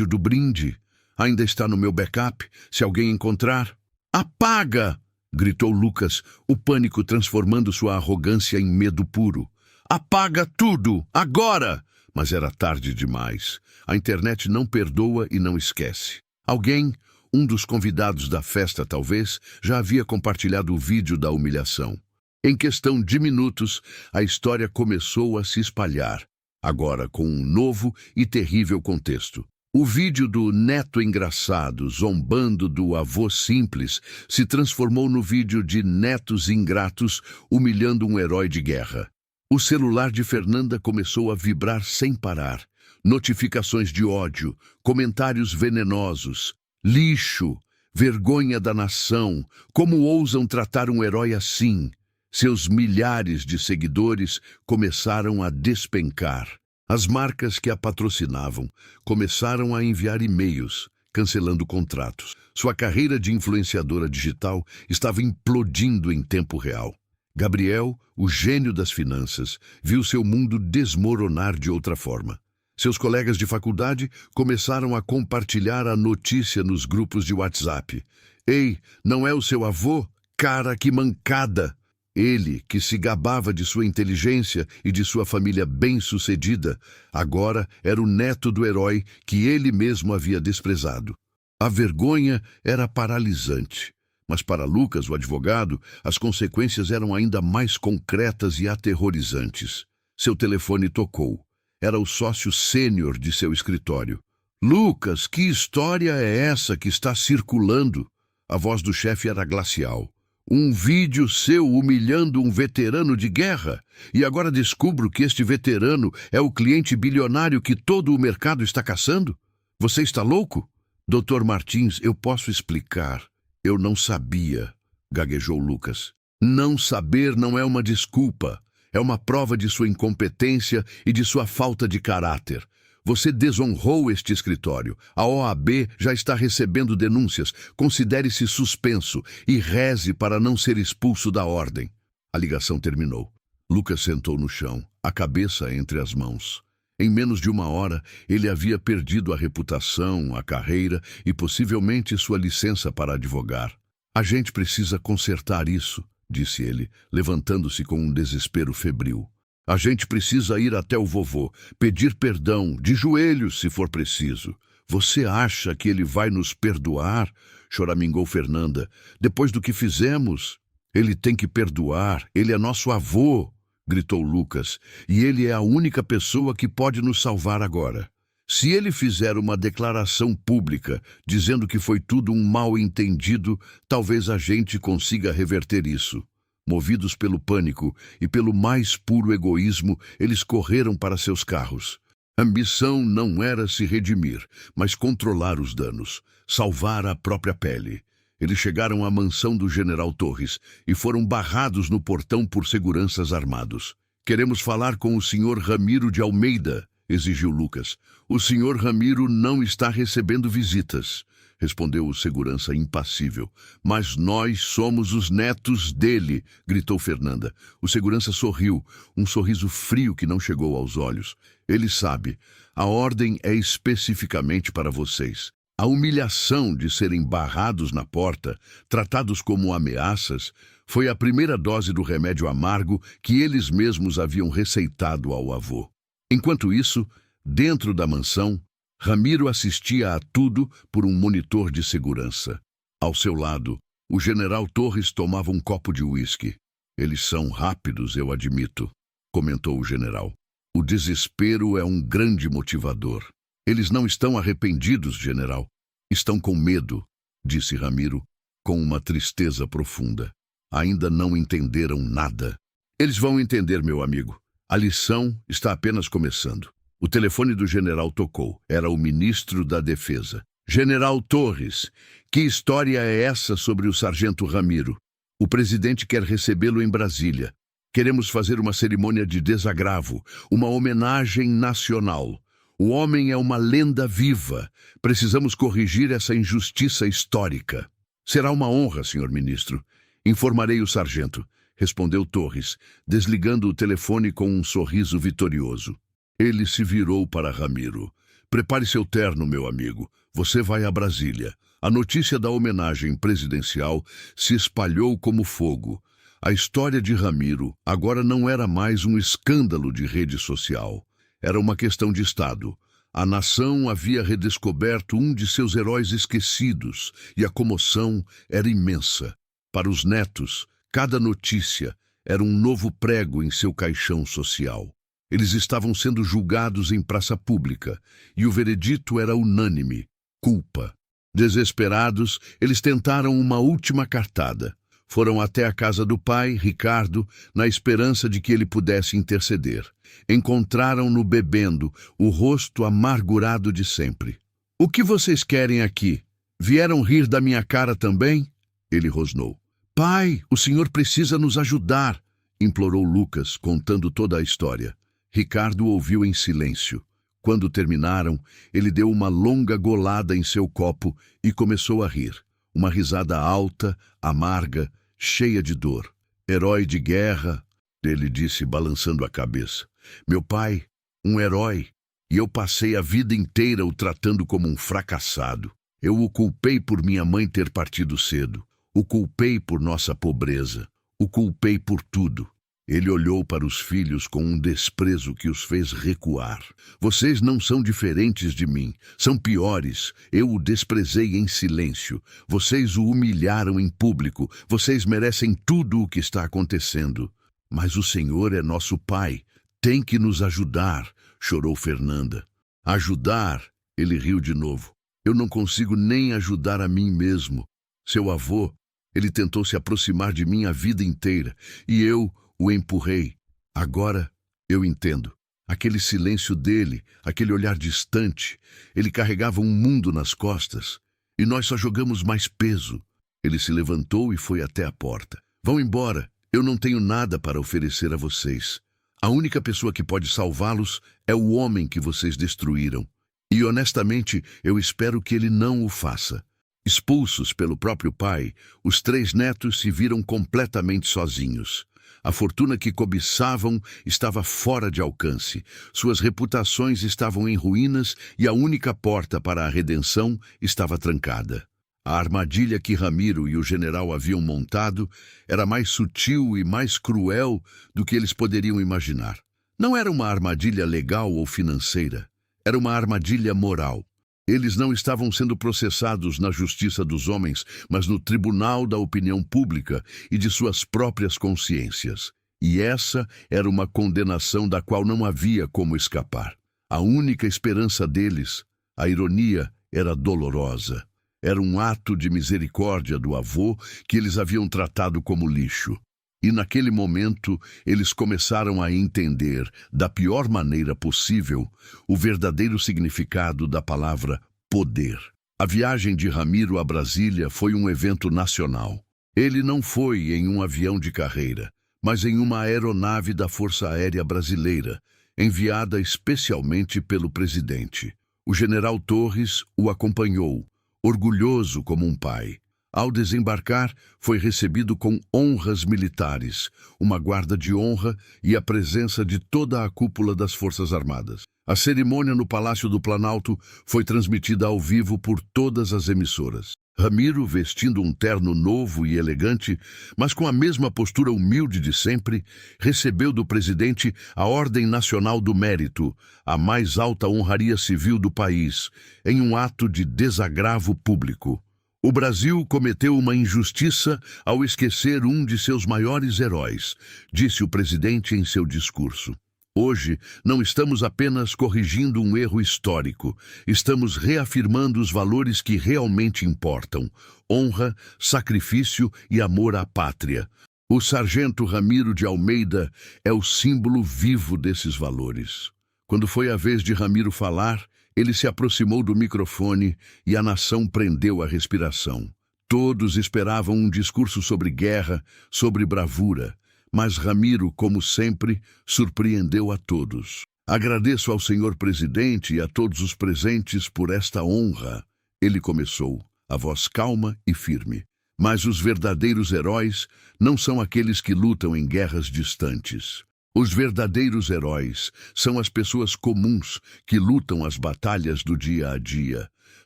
do brinde, ainda está no meu backup, se alguém encontrar." "Apaga!", gritou Lucas, o pânico transformando sua arrogância em medo puro. "Apaga tudo, agora!" Mas era tarde demais. A internet não perdoa e não esquece. Alguém, um dos convidados da festa talvez, já havia compartilhado o vídeo da humilhação. Em questão de minutos, a história começou a se espalhar, agora com um novo e terrível contexto. O vídeo do neto engraçado zombando do avô simples se transformou no vídeo de netos ingratos humilhando um herói de guerra. O celular de Fernanda começou a vibrar sem parar. Notificações de ódio, comentários venenosos, lixo, vergonha da nação, como ousam tratar um herói assim? Seus milhares de seguidores começaram a despencar. As marcas que a patrocinavam começaram a enviar e-mails, cancelando contratos. Sua carreira de influenciadora digital estava implodindo em tempo real. Gabriel, o gênio das finanças, viu seu mundo desmoronar de outra forma. Seus colegas de faculdade começaram a compartilhar a notícia nos grupos de WhatsApp. Ei, não é o seu avô? Cara, que mancada! Ele, que se gabava de sua inteligência e de sua família bem-sucedida, agora era o neto do herói que ele mesmo havia desprezado. A vergonha era paralisante. Mas para Lucas, o advogado, as consequências eram ainda mais concretas e aterrorizantes. Seu telefone tocou. Era o sócio sênior de seu escritório. Lucas, que história é essa que está circulando? A voz do chefe era glacial. Um vídeo seu humilhando um veterano de guerra? E agora descubro que este veterano é o cliente bilionário que todo o mercado está caçando? Você está louco? Dr. Martins, eu posso explicar. Eu não sabia, gaguejou Lucas. Não saber não é uma desculpa. É uma prova de sua incompetência e de sua falta de caráter. Você desonrou este escritório. A OAB já está recebendo denúncias. Considere-se suspenso e reze para não ser expulso da ordem. A ligação terminou. Lucas sentou no chão, a cabeça entre as mãos. Em menos de uma hora, ele havia perdido a reputação, a carreira e possivelmente sua licença para advogar. A gente precisa consertar isso, disse ele, levantando-se com um desespero febril. A gente precisa ir até o vovô, pedir perdão, de joelhos se for preciso. Você acha que ele vai nos perdoar? Choramingou Fernanda. Depois do que fizemos, ele tem que perdoar, ele é nosso avô. Gritou Lucas, e ele é a única pessoa que pode nos salvar agora. Se ele fizer uma declaração pública dizendo que foi tudo um mal-entendido, talvez a gente consiga reverter isso. Movidos pelo pânico e pelo mais puro egoísmo, eles correram para seus carros. A missão não era se redimir, mas controlar os danos, salvar a própria pele. Eles chegaram à mansão do general Torres e foram barrados no portão por seguranças armados. Queremos falar com o senhor Ramiro de Almeida, exigiu Lucas. O senhor Ramiro não está recebendo visitas, respondeu o segurança impassível. Mas nós somos os netos dele, gritou Fernanda. O segurança sorriu, um sorriso frio que não chegou aos olhos. Ele sabe, a ordem é especificamente para vocês. A humilhação de serem barrados na porta, tratados como ameaças, foi a primeira dose do remédio amargo que eles mesmos haviam receitado ao avô. Enquanto isso, dentro da mansão, Ramiro assistia a tudo por um monitor de segurança. Ao seu lado, o general Torres tomava um copo de uísque. Eles são rápidos, eu admito, comentou o general. O desespero é um grande motivador. Eles não estão arrependidos, general. Estão com medo, disse Ramiro, com uma tristeza profunda. Ainda não entenderam nada. Eles vão entender, meu amigo. A lição está apenas começando. O telefone do general tocou. Era o ministro da Defesa. General Torres, que história é essa sobre o sargento Ramiro? O presidente quer recebê-lo em Brasília. Queremos fazer uma cerimônia de desagravo, uma homenagem nacional. O homem é uma lenda viva. Precisamos corrigir essa injustiça histórica. Será uma honra, senhor ministro. Informarei o sargento, respondeu Torres, desligando o telefone com um sorriso vitorioso. Ele se virou para Ramiro. Prepare seu terno, meu amigo. Você vai a Brasília. A notícia da homenagem presidencial se espalhou como fogo. A história de Ramiro agora não era mais um escândalo de rede social. Era uma questão de Estado. A nação havia redescoberto um de seus heróis esquecidos e a comoção era imensa. Para os netos, cada notícia era um novo prego em seu caixão social. Eles estavam sendo julgados em praça pública e o veredito era unânime: culpa. Desesperados, eles tentaram uma última cartada. Foram até a casa do pai, Ricardo, na esperança de que ele pudesse interceder. Encontraram-no bebendo, o rosto amargurado de sempre. — O que vocês querem aqui? Vieram rir da minha cara também? Ele rosnou. — Pai, o senhor precisa nos ajudar, implorou Lucas, contando toda a história. Ricardo ouviu em silêncio. Quando terminaram, ele deu uma longa golada em seu copo e começou a rir. Uma risada alta, amarga, cheia de dor. Herói de guerra, ele disse, balançando a cabeça. Meu pai, um herói, e eu passei a vida inteira o tratando como um fracassado. Eu o culpei por minha mãe ter partido cedo. O culpei por nossa pobreza. O culpei por tudo. Ele olhou para os filhos com um desprezo que os fez recuar. Vocês não são diferentes de mim. São piores. Eu o desprezei em silêncio. Vocês o humilharam em público. Vocês merecem tudo o que está acontecendo. Mas o Senhor é nosso Pai. Tem que nos ajudar, chorou Fernanda. Ajudar? Ele riu de novo. Eu não consigo nem ajudar a mim mesmo. Seu avô, ele tentou se aproximar de mim a vida inteira. E eu o empurrei. Agora eu entendo. Aquele silêncio dele, aquele olhar distante, ele carregava um mundo nas costas. E nós só jogamos mais peso. Ele se levantou e foi até a porta. Vão embora. Eu não tenho nada para oferecer a vocês. A única pessoa que pode salvá-los é o homem que vocês destruíram. E honestamente, eu espero que ele não o faça. Expulsos pelo próprio pai, os 3 netos se viram completamente sozinhos. A fortuna que cobiçavam estava fora de alcance. Suas reputações estavam em ruínas e a única porta para a redenção estava trancada. A armadilha que Ramiro e o general haviam montado era mais sutil e mais cruel do que eles poderiam imaginar. Não era uma armadilha legal ou financeira. Era uma armadilha moral. Eles não estavam sendo processados na justiça dos homens, mas no tribunal da opinião pública e de suas próprias consciências. E essa era uma condenação da qual não havia como escapar. A única esperança deles, a ironia, era dolorosa. Era um ato de misericórdia do avô que eles haviam tratado como lixo. E naquele momento, eles começaram a entender, da pior maneira possível, o verdadeiro significado da palavra poder. A viagem de Ramiro a Brasília foi um evento nacional. Ele não foi em um avião de carreira, mas em uma aeronave da Força Aérea Brasileira, enviada especialmente pelo presidente. O general Torres o acompanhou, orgulhoso como um pai. Ao desembarcar, foi recebido com honras militares, uma guarda de honra e a presença de toda a cúpula das Forças Armadas. A cerimônia no Palácio do Planalto foi transmitida ao vivo por todas as emissoras. Ramiro, vestindo um terno novo e elegante, mas com a mesma postura humilde de sempre, recebeu do presidente a Ordem Nacional do Mérito, a mais alta honraria civil do país, em um ato de desagravo público. O Brasil cometeu uma injustiça ao esquecer um de seus maiores heróis, disse o presidente em seu discurso. Hoje, não estamos apenas corrigindo um erro histórico, estamos reafirmando os valores que realmente importam: honra, sacrifício e amor à pátria. O sargento Ramiro de Almeida é o símbolo vivo desses valores. Quando foi a vez de Ramiro falar, ele se aproximou do microfone e a nação prendeu a respiração. Todos esperavam um discurso sobre guerra, sobre bravura. Mas Ramiro, como sempre, surpreendeu a todos. Agradeço ao senhor presidente e a todos os presentes por esta honra. Ele começou, a voz calma e firme. Mas os verdadeiros heróis não são aqueles que lutam em guerras distantes. Os verdadeiros heróis são as pessoas comuns que lutam as batalhas do dia a dia.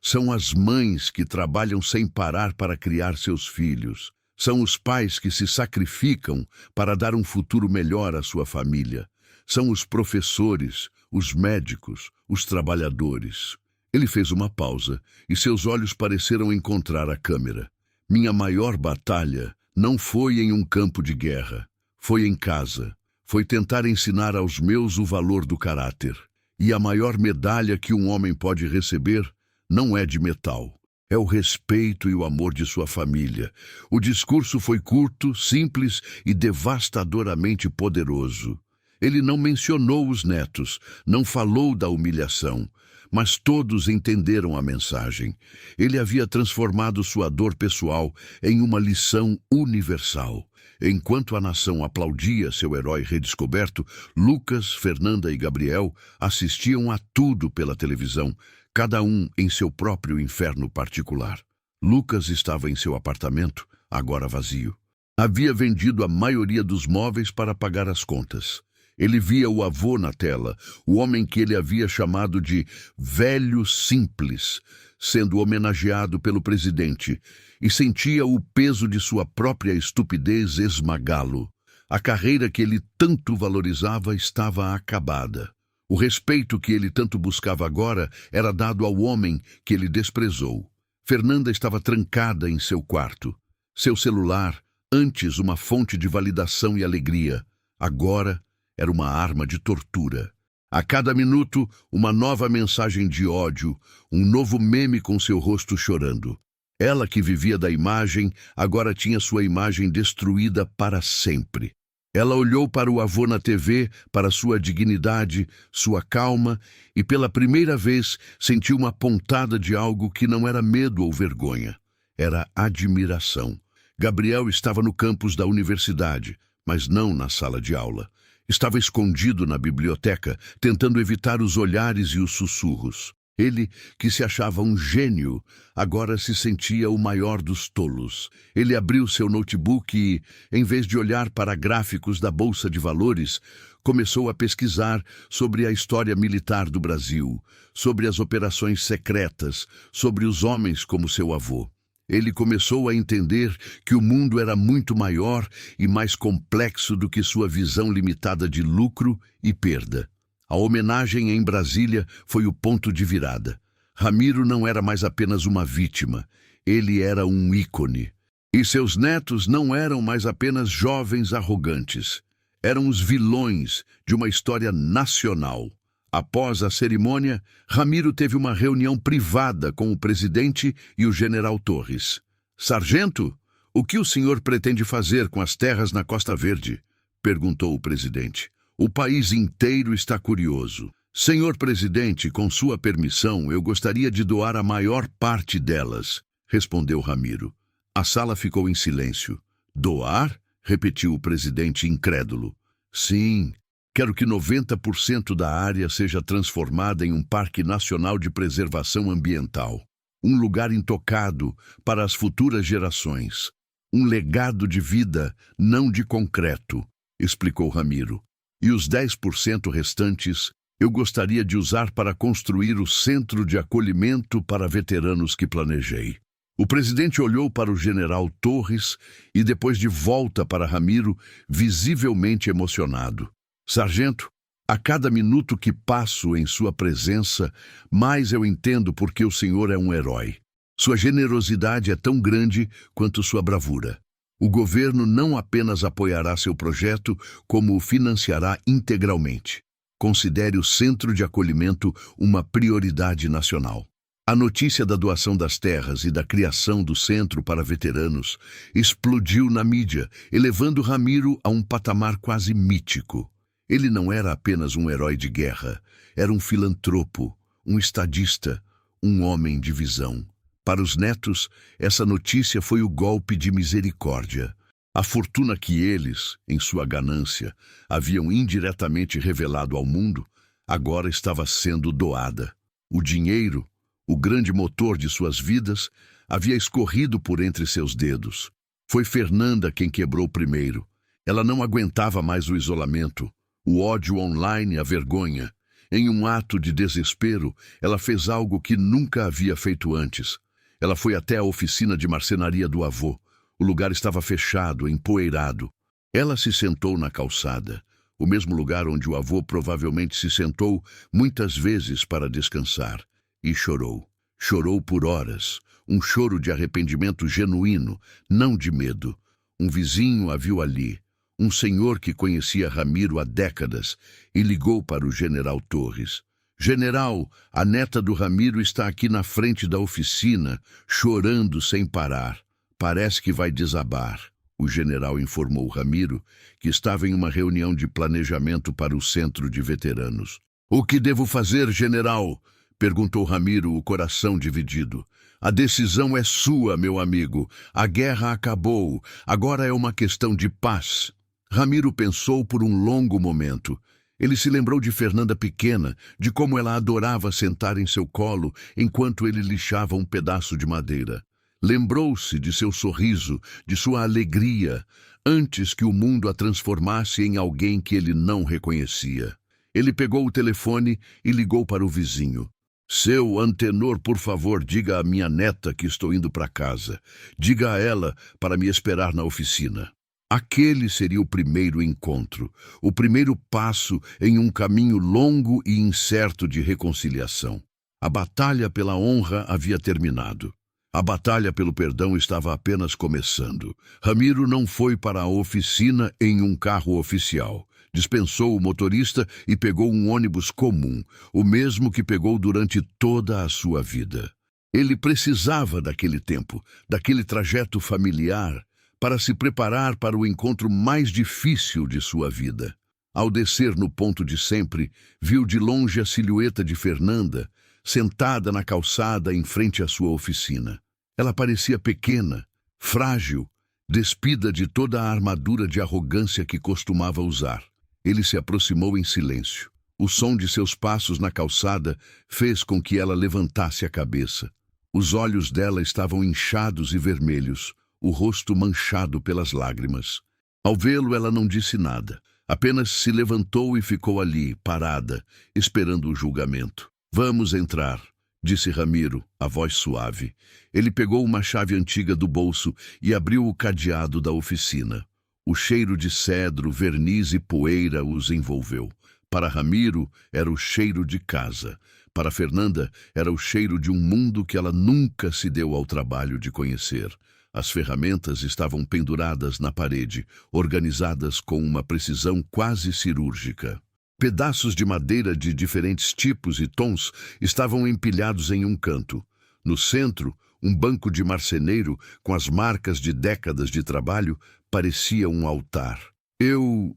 São as mães que trabalham sem parar para criar seus filhos. São os pais que se sacrificam para dar um futuro melhor à sua família. São os professores, os médicos, os trabalhadores. Ele fez uma pausa e seus olhos pareceram encontrar a câmera. Minha maior batalha não foi em um campo de guerra. Foi em casa. Foi tentar ensinar aos meus o valor do caráter. E a maior medalha que um homem pode receber não é de metal. É o respeito e o amor de sua família. O discurso foi curto, simples e devastadoramente poderoso. Ele não mencionou os netos, não falou da humilhação, mas todos entenderam a mensagem. Ele havia transformado sua dor pessoal em uma lição universal. Enquanto a nação aplaudia seu herói redescoberto, Lucas, Fernanda e Gabriel assistiam a tudo pela televisão, cada um em seu próprio inferno particular. Lucas estava em seu apartamento, agora vazio. Havia vendido a maioria dos móveis para pagar as contas. Ele via o avô na tela, o homem que ele havia chamado de velho simples, sendo homenageado pelo presidente, e sentia o peso de sua própria estupidez esmagá-lo. A carreira que ele tanto valorizava estava acabada. O respeito que ele tanto buscava agora era dado ao homem que ele desprezou. Fernanda estava trancada em seu quarto. Seu celular, antes uma fonte de validação e alegria, agora era uma arma de tortura. A cada minuto, uma nova mensagem de ódio, um novo meme com seu rosto chorando. Ela que vivia da imagem, agora tinha sua imagem destruída para sempre. Ela olhou para o avô na TV, para sua dignidade, sua calma, e pela primeira vez sentiu uma pontada de algo que não era medo ou vergonha. Era admiração. Gabriel estava no campus da universidade, mas não na sala de aula. Estava escondido na biblioteca, tentando evitar os olhares e os sussurros. Ele, que se achava um gênio, agora se sentia o maior dos tolos. Ele abriu seu notebook e, em vez de olhar para gráficos da Bolsa de Valores, começou a pesquisar sobre a história militar do Brasil, sobre as operações secretas, sobre os homens como seu avô. Ele começou a entender que o mundo era muito maior e mais complexo do que sua visão limitada de lucro e perda. A homenagem em Brasília foi o ponto de virada. Ramiro não era mais apenas uma vítima, ele era um ícone. E seus netos não eram mais apenas jovens arrogantes. Eram os vilões de uma história nacional. Após a cerimônia, Ramiro teve uma reunião privada com o presidente e o general Torres. "Sargento, o que o senhor pretende fazer com as terras na Costa Verde?" perguntou o presidente. "O país inteiro está curioso. Senhor presidente, com sua permissão, eu gostaria de doar a maior parte delas", respondeu Ramiro. A sala ficou em silêncio. "Doar?" repetiu o presidente incrédulo. "Sim. Quero que 90% da área seja transformada em um parque nacional de preservação ambiental. Um lugar intocado para as futuras gerações. Um legado de vida, não de concreto", explicou Ramiro. "E os 10% restantes eu gostaria de usar para construir o centro de acolhimento para veteranos que planejei." O presidente olhou para o general Torres e depois de volta para Ramiro, visivelmente emocionado. "Sargento, a cada minuto que passo em sua presença, mais eu entendo porque o senhor é um herói. Sua generosidade é tão grande quanto sua bravura. O governo não apenas apoiará seu projeto, como o financiará integralmente. Considere o centro de acolhimento uma prioridade nacional." A notícia da doação das terras e da criação do centro para veteranos explodiu na mídia, elevando Ramiro a um patamar quase mítico. Ele não era apenas um herói de guerra, era um filantropo, um estadista, um homem de visão. Para os netos, essa notícia foi o golpe de misericórdia. A fortuna que eles, em sua ganância, haviam indiretamente revelado ao mundo, agora estava sendo doada. O dinheiro, o grande motor de suas vidas, havia escorrido por entre seus dedos. Foi Fernanda quem quebrou primeiro. Ela não aguentava mais o isolamento, o ódio online, a vergonha. Em um ato de desespero, ela fez algo que nunca havia feito antes. Ela foi até a oficina de marcenaria do avô. O lugar estava fechado, empoeirado. Ela se sentou na calçada, o mesmo lugar onde o avô provavelmente se sentou muitas vezes para descansar. E chorou. Chorou por horas. Um choro de arrependimento genuíno, não de medo. Um vizinho a viu ali. Um senhor que conhecia Ramiro há décadas e ligou para o general Torres. "General, a neta do Ramiro está aqui na frente da oficina, chorando sem parar. Parece que vai desabar." O general informou Ramiro que estava em uma reunião de planejamento para o centro de veteranos. "O que devo fazer, general?" perguntou Ramiro, o coração dividido. "A decisão é sua, meu amigo. A guerra acabou. Agora é uma questão de paz." Ramiro pensou por um longo momento. Ele se lembrou de Fernanda pequena, de como ela adorava sentar em seu colo enquanto ele lixava um pedaço de madeira. Lembrou-se de seu sorriso, de sua alegria, antes que o mundo a transformasse em alguém que ele não reconhecia. Ele pegou o telefone e ligou para o vizinho. "Seu antenor, por favor, diga à minha neta que estou indo para casa. Diga a ela para me esperar na oficina." Aquele seria o primeiro encontro, o primeiro passo em um caminho longo e incerto de reconciliação. A batalha pela honra havia terminado. A batalha pelo perdão estava apenas começando. Ramiro não foi para a oficina em um carro oficial. Dispensou o motorista e pegou um ônibus comum, o mesmo que pegou durante toda a sua vida. Ele precisava daquele tempo, daquele trajeto familiar, para se preparar para o encontro mais difícil de sua vida. Ao descer no ponto de sempre, viu de longe a silhueta de Fernanda, sentada na calçada em frente à sua oficina. Ela parecia pequena, frágil, despida de toda a armadura de arrogância que costumava usar. Ele se aproximou em silêncio. O som de seus passos na calçada fez com que ela levantasse a cabeça. Os olhos dela estavam inchados e vermelhos, o rosto manchado pelas lágrimas. Ao vê-lo, ela não disse nada. Apenas se levantou e ficou ali, parada, esperando o julgamento. "Vamos entrar", disse Ramiro, a voz suave. Ele pegou uma chave antiga do bolso e abriu o cadeado da oficina. O cheiro de cedro, verniz e poeira os envolveu. Para Ramiro, era o cheiro de casa. Para Fernanda, era o cheiro de um mundo que ela nunca se deu ao trabalho de conhecer. As ferramentas estavam penduradas na parede, organizadas com uma precisão quase cirúrgica. Pedaços de madeira de diferentes tipos e tons estavam empilhados em um canto. No centro, um banco de marceneiro com as marcas de décadas de trabalho parecia um altar. Eu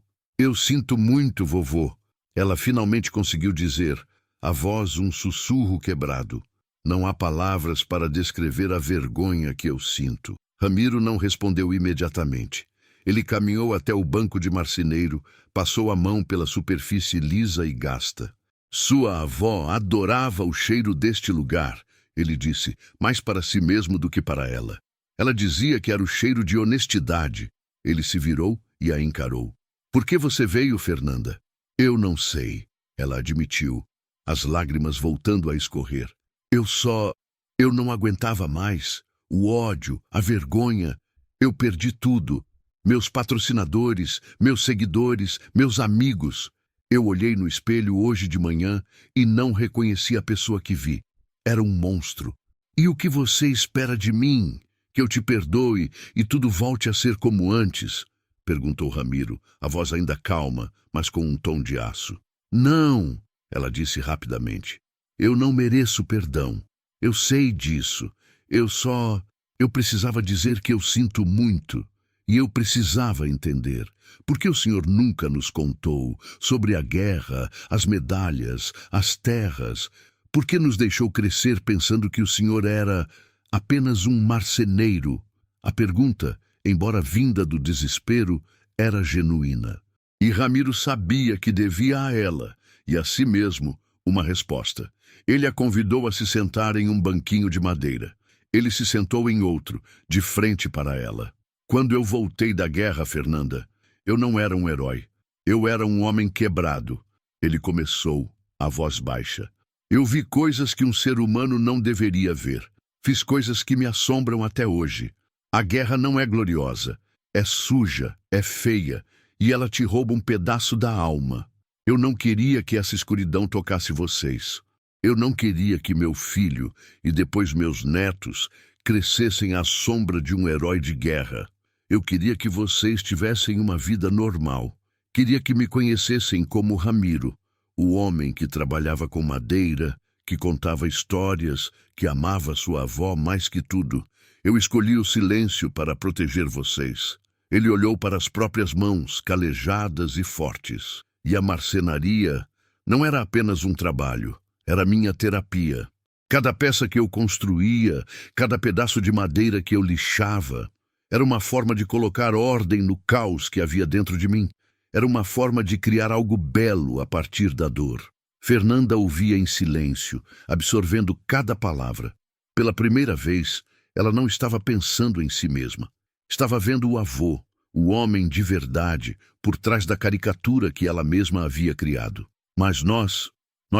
sinto muito, vovô." Ela finalmente conseguiu dizer, a voz um sussurro quebrado. "Não há palavras para descrever a vergonha que eu sinto." Ramiro não respondeu imediatamente. Ele caminhou até o banco de marceneiro, passou a mão pela superfície lisa e gasta. "Sua avó adorava o cheiro deste lugar", ele disse, mais para si mesmo do que para ela. Ela dizia que era o cheiro de honestidade. Ele se virou e a encarou. "Por que você veio, Fernanda?" "Eu não sei", ela admitiu, as lágrimas voltando a escorrer. Eu não aguentava mais. O ódio, a vergonha. Eu perdi tudo. Meus patrocinadores, meus seguidores, meus amigos. Eu olhei no espelho hoje de manhã e não reconheci a pessoa que vi. Era um monstro. E o que você espera de mim? Que eu te perdoe e tudo volte a ser como antes?" perguntou Ramiro, a voz ainda calma, mas com um tom de aço. "Não", ela disse rapidamente. "Eu não mereço perdão. Eu sei disso. Eu precisava dizer que eu sinto muito. E eu precisava entender. Por que o senhor nunca nos contou sobre a guerra, as medalhas, as terras? Por que nos deixou crescer pensando que o senhor era apenas um marceneiro?" A pergunta, embora vinda do desespero, era genuína. E Ramiro sabia que devia a ela, e a si mesmo, uma resposta. Ele a convidou a se sentar em um banquinho de madeira. Ele se sentou em outro, de frente para ela. "Quando eu voltei da guerra, Fernanda, eu não era um herói. Eu era um homem quebrado." Ele começou, a voz baixa. "Eu vi coisas que um ser humano não deveria ver. Fiz coisas que me assombram até hoje. A guerra não é gloriosa. É suja, é feia, e ela te rouba um pedaço da alma. Eu não queria que essa escuridão tocasse vocês. Eu não queria que meu filho e depois meus netos crescessem à sombra de um herói de guerra. Eu queria que vocês tivessem uma vida normal. Queria que me conhecessem como Ramiro, o homem que trabalhava com madeira, que contava histórias, que amava sua avó mais que tudo. Eu escolhi o silêncio para proteger vocês. Ele olhou para as próprias mãos, calejadas e fortes. E a marcenaria não era apenas um trabalho, era minha terapia. Cada peça que eu construía, cada pedaço de madeira que eu lixava, era uma forma de colocar ordem no caos que havia dentro de mim. Era uma forma de criar algo belo a partir da dor. Fernanda ouvia em silêncio, absorvendo cada palavra. Pela primeira vez, ela não estava pensando em si mesma. Estava vendo o avô, o homem de verdade, por trás da caricatura que ela mesma havia criado. Mas nós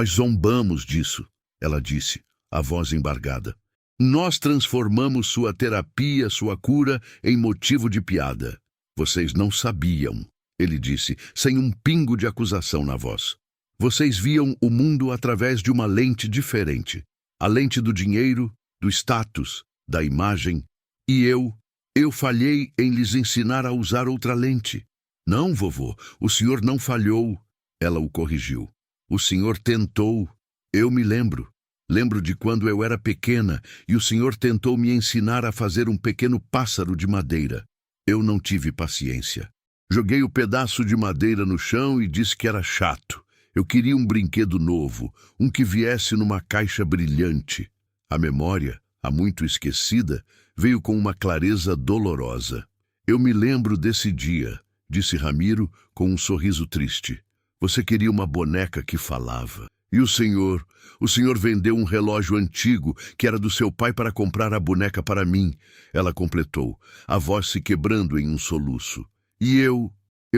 zombamos disso, ela disse, a voz embargada. Nós transformamos sua terapia, sua cura, em motivo de piada. Vocês não sabiam, ele disse, sem um pingo de acusação na voz. Vocês viam o mundo através de uma lente diferente. A lente do dinheiro, do status, da imagem. E eu falhei em lhes ensinar a usar outra lente. Não, vovô, o senhor não falhou. Ela o corrigiu. O senhor tentou. Eu me lembro. Lembro de quando eu era pequena e o senhor tentou me ensinar a fazer um pequeno pássaro de madeira. Eu não tive paciência. Joguei o pedaço de madeira no chão e disse que era chato. Eu queria um brinquedo novo, um que viesse numa caixa brilhante. A memória, há muito esquecida, veio com uma clareza dolorosa. Eu me lembro desse dia, disse Ramiro com um sorriso triste. Você queria uma boneca que falava. E o senhor vendeu um relógio antigo que era do seu pai para comprar a boneca para mim. Ela completou, a voz se quebrando em um soluço. E eu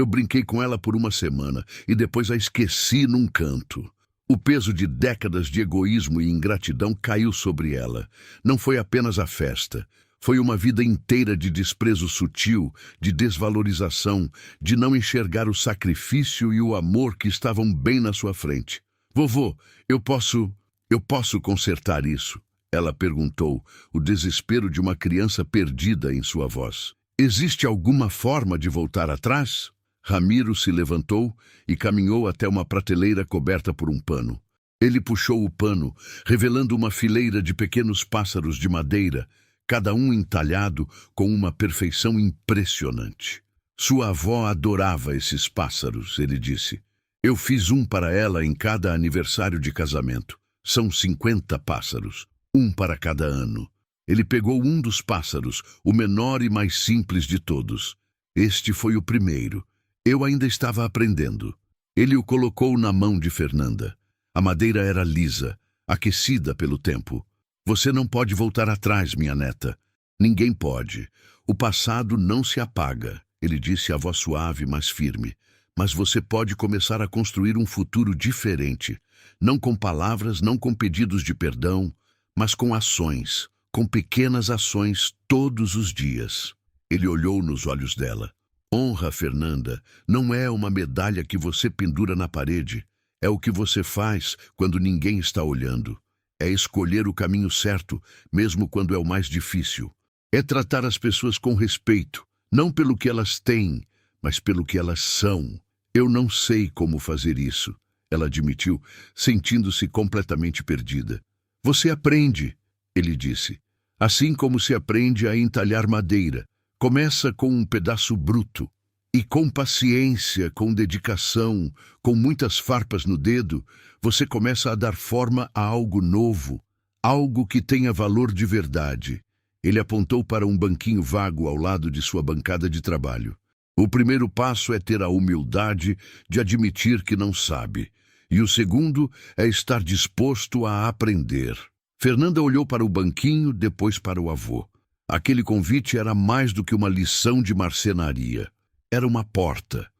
brinquei com ela por uma semana e depois a esqueci num canto. O peso de décadas de egoísmo e ingratidão caiu sobre ela. Não foi apenas a festa. Foi uma vida inteira de desprezo sutil, de desvalorização, de não enxergar o sacrifício e o amor que estavam bem na sua frente. Vovô, eu posso consertar isso? Ela perguntou, o desespero de uma criança perdida em sua voz. Existe alguma forma de voltar atrás? Ramiro se levantou e caminhou até uma prateleira coberta por um pano. Ele puxou o pano, revelando uma fileira de pequenos pássaros de madeira, cada um entalhado com uma perfeição impressionante. Sua avó adorava esses pássaros, ele disse. Eu fiz um para ela em cada aniversário de casamento. São 50 pássaros, um para cada ano. Ele pegou um dos pássaros, o menor e mais simples de todos. Este foi o primeiro. Eu ainda estava aprendendo. Ele o colocou na mão de Fernanda. A madeira era lisa, aquecida pelo tempo. Você não pode voltar atrás, minha neta. Ninguém pode. O passado não se apaga, ele disse a voz suave, mas firme. Mas você pode começar a construir um futuro diferente. Não com palavras, não com pedidos de perdão, mas com ações, com pequenas ações todos os dias. Ele olhou nos olhos dela. Honra, Fernanda, não é uma medalha que você pendura na parede. É o que você faz quando ninguém está olhando. É escolher o caminho certo, mesmo quando é o mais difícil. É tratar as pessoas com respeito, não pelo que elas têm, mas pelo que elas são. Eu não sei como fazer isso, ela admitiu, sentindo-se completamente perdida. Você aprende, ele disse. Assim como se aprende a entalhar madeira. Começa com um pedaço bruto. E com paciência, com dedicação, com muitas farpas no dedo, você começa a dar forma a algo novo, algo que tenha valor de verdade. Ele apontou para um banquinho vago ao lado de sua bancada de trabalho. O primeiro passo é ter a humildade de admitir que não sabe. E o segundo é estar disposto a aprender. Fernanda olhou para o banquinho, depois para o avô. Aquele convite era mais do que uma lição de marcenaria. Era uma porta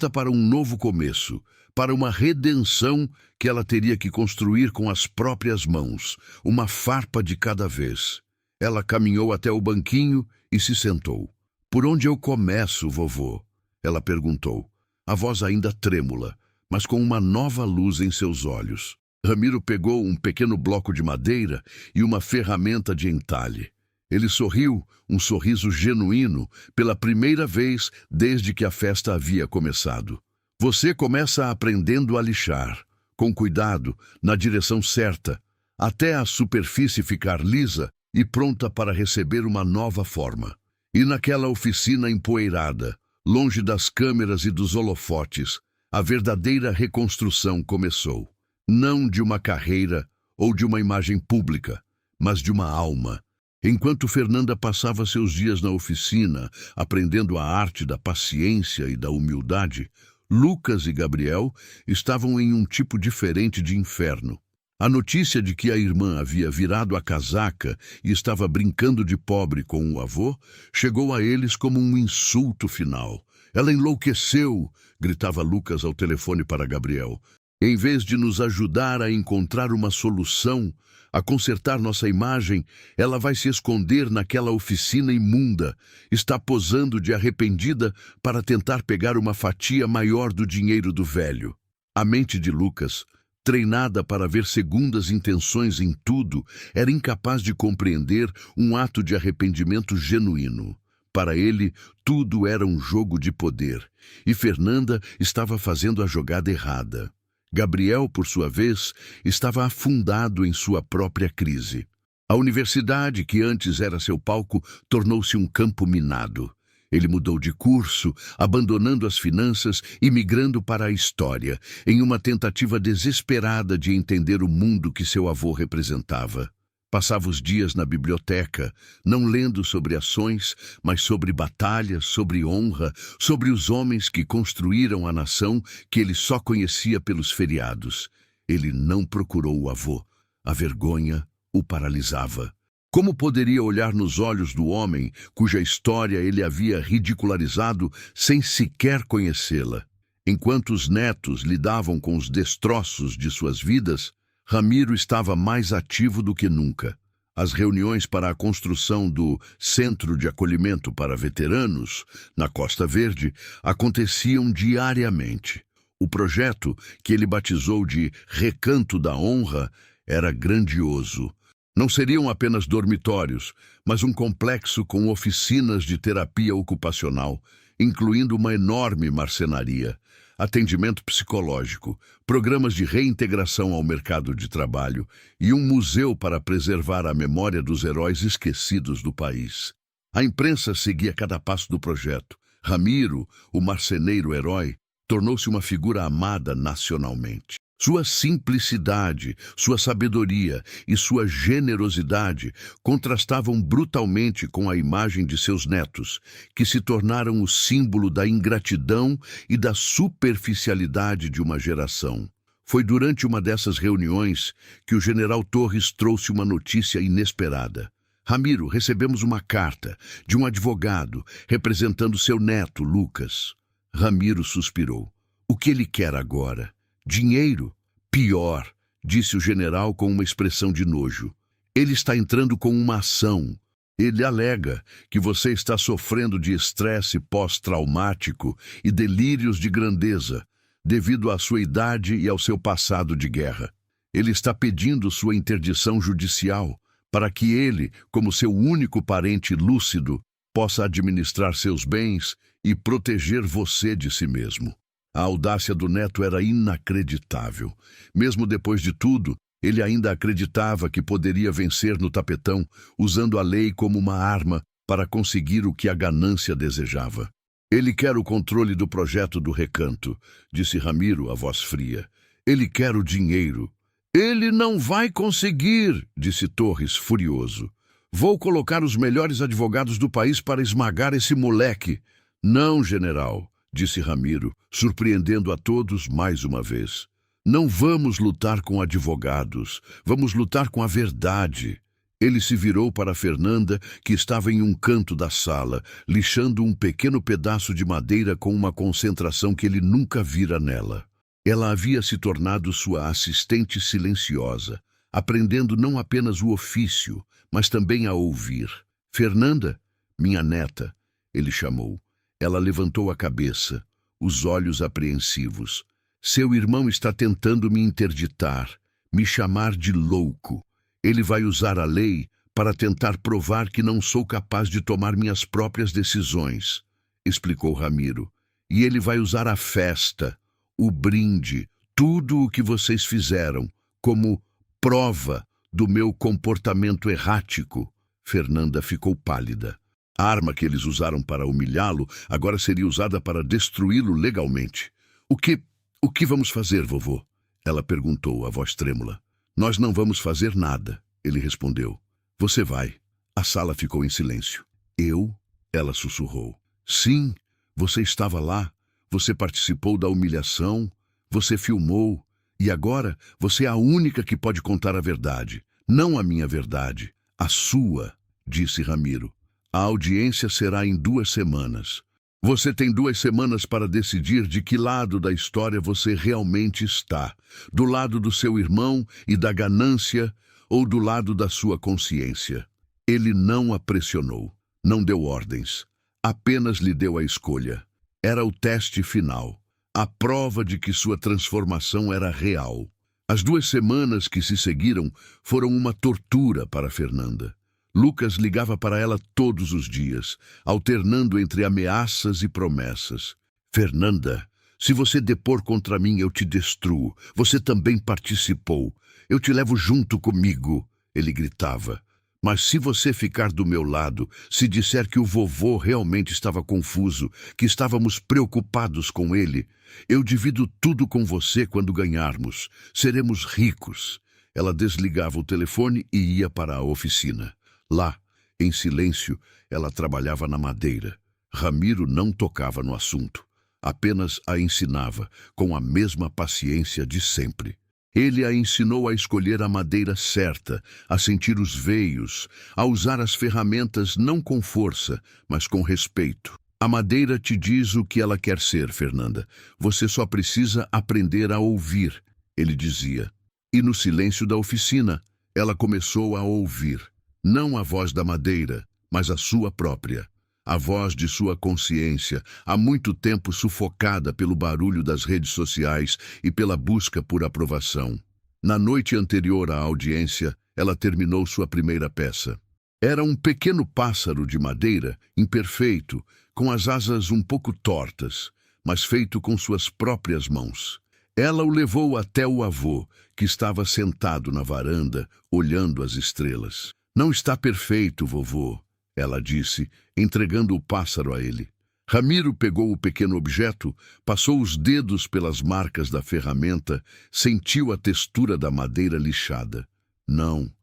para um novo começo, para uma redenção que ela teria que construir com as próprias mãos, uma farpa de cada vez. Ela caminhou até o banquinho e se sentou. Por onde eu começo, vovô? Ela perguntou, a voz ainda trêmula, mas com uma nova luz em seus olhos. Ramiro pegou um pequeno bloco de madeira e uma ferramenta de entalhe. Ele sorriu, um sorriso genuíno, pela primeira vez desde que a festa havia começado. Você começa aprendendo a lixar, com cuidado, na direção certa, até a superfície ficar lisa e pronta para receber uma nova forma. E naquela oficina empoeirada, longe das câmeras e dos holofotes, a verdadeira reconstrução começou. Não de uma carreira ou de uma imagem pública, mas de uma alma. Enquanto Fernanda passava seus dias na oficina, aprendendo a arte da paciência e da humildade, Lucas e Gabriel estavam em um tipo diferente de inferno. A notícia de que a irmã havia virado a casaca e estava brincando de pobre com o avô chegou a eles como um insulto final. "Ela enlouqueceu!" gritava Lucas ao telefone para Gabriel. "Em vez de nos ajudar a encontrar uma solução, a consertar nossa imagem, ela vai se esconder naquela oficina imunda. Está posando de arrependida para tentar pegar uma fatia maior do dinheiro do velho." A mente de Lucas, treinada para ver segundas intenções em tudo, era incapaz de compreender um ato de arrependimento genuíno. Para ele, tudo era um jogo de poder, e Fernanda estava fazendo a jogada errada. Gabriel, por sua vez, estava afundado em sua própria crise. A universidade, que antes era seu palco, tornou-se um campo minado. Ele mudou de curso, abandonando as finanças e migrando para a história, em uma tentativa desesperada de entender o mundo que seu avô representava. Passava os dias na biblioteca, não lendo sobre ações, mas sobre batalhas, sobre honra, sobre os homens que construíram a nação que ele só conhecia pelos feriados. Ele não procurou o avô. A vergonha o paralisava. Como poderia olhar nos olhos do homem cuja história ele havia ridicularizado sem sequer conhecê-la? Enquanto os netos lidavam com os destroços de suas vidas, Ramiro estava mais ativo do que nunca. As reuniões para a construção do Centro de Acolhimento para Veteranos, na Costa Verde, aconteciam diariamente. O projeto, que ele batizou de Recanto da Honra, era grandioso. Não seriam apenas dormitórios, mas um complexo com oficinas de terapia ocupacional, incluindo uma enorme marcenaria, atendimento psicológico, programas de reintegração ao mercado de trabalho e um museu para preservar a memória dos heróis esquecidos do país. A imprensa seguia cada passo do projeto. Ramiro, o marceneiro herói, tornou-se uma figura amada nacionalmente. Sua simplicidade, sua sabedoria e sua generosidade contrastavam brutalmente com a imagem de seus netos, que se tornaram o símbolo da ingratidão e da superficialidade de uma geração. Foi durante uma dessas reuniões que o general Torres trouxe uma notícia inesperada. "Ramiro, recebemos uma carta de um advogado representando seu neto, Lucas." Ramiro suspirou. "O que ele quer agora? Dinheiro?" "Pior", disse o general com uma expressão de nojo. "Ele está entrando com uma ação. Ele alega que você está sofrendo de estresse pós-traumático e delírios de grandeza, devido à sua idade e ao seu passado de guerra. Ele está pedindo sua interdição judicial para que ele, como seu único parente lúcido, possa administrar seus bens e proteger você de si mesmo." A audácia do neto era inacreditável. Mesmo depois de tudo, ele ainda acreditava que poderia vencer no tapetão, usando a lei como uma arma para conseguir o que a ganância desejava. "Ele quer o controle do projeto do Recanto", disse Ramiro, a voz fria. "Ele quer o dinheiro." "Ele não vai conseguir", disse Torres, furioso. "Vou colocar os melhores advogados do país para esmagar esse moleque." "Não, general", disse Ramiro, surpreendendo a todos mais uma vez. "Não vamos lutar com advogados, vamos lutar com a verdade." Ele se virou para Fernanda, que estava em um canto da sala, lixando um pequeno pedaço de madeira com uma concentração que ele nunca vira nela. Ela havia se tornado sua assistente silenciosa, aprendendo não apenas o ofício, mas também a ouvir. "Fernanda, minha neta", ele chamou. Ela levantou a cabeça, os olhos apreensivos. "Seu irmão está tentando me interditar, me chamar de louco. Ele vai usar a lei para tentar provar que não sou capaz de tomar minhas próprias decisões", explicou Ramiro. "E ele vai usar a festa, o brinde, tudo o que vocês fizeram, como prova do meu comportamento errático." Fernanda ficou pálida. A arma que eles usaram para humilhá-lo agora seria usada para destruí-lo legalmente. O que vamos fazer, vovô? Ela perguntou, a voz trêmula. Nós não vamos fazer nada, ele respondeu. Você vai. A sala ficou em silêncio. Eu? Ela sussurrou. Sim, você estava lá. Você participou da humilhação. Você filmou. E agora você é a única que pode contar a verdade. Não a minha verdade. A sua, disse Ramiro. A audiência será em 2 semanas. Você tem 2 semanas para decidir de que lado da história você realmente está. Do lado do seu irmão e da ganância ou do lado da sua consciência. Ele não a pressionou, não deu ordens, apenas lhe deu a escolha. Era o teste final, a prova de que sua transformação era real. As 2 semanas que se seguiram foram uma tortura para Fernanda. Lucas ligava para ela todos os dias, alternando entre ameaças e promessas. Fernanda, se você depor contra mim, eu te destruo. Você também participou. Eu te levo junto comigo, ele gritava. Mas se você ficar do meu lado, se disser que o vovô realmente estava confuso, que estávamos preocupados com ele, eu divido tudo com você quando ganharmos. Seremos ricos. Ela desligava o telefone e ia para a oficina. Lá, em silêncio, ela trabalhava na madeira. Ramiro não tocava no assunto. Apenas a ensinava, com a mesma paciência de sempre. Ele a ensinou a escolher a madeira certa, a sentir os veios, a usar as ferramentas não com força, mas com respeito. A madeira te diz o que ela quer ser, Fernanda. Você só precisa aprender a ouvir, ele dizia. E no silêncio da oficina, ela começou a ouvir. Não a voz da madeira, mas a sua própria. A voz de sua consciência, há muito tempo sufocada pelo barulho das redes sociais e pela busca por aprovação. Na noite anterior à audiência, ela terminou sua primeira peça. Era um pequeno pássaro de madeira, imperfeito, com as asas um pouco tortas, mas feito com suas próprias mãos. Ela o levou até o avô, que estava sentado na varanda, olhando as estrelas. Não está perfeito, vovô, ela disse, entregando o pássaro a ele. Ramiro pegou o pequeno objeto, passou os dedos pelas marcas da ferramenta, sentiu a textura da madeira lixada. Não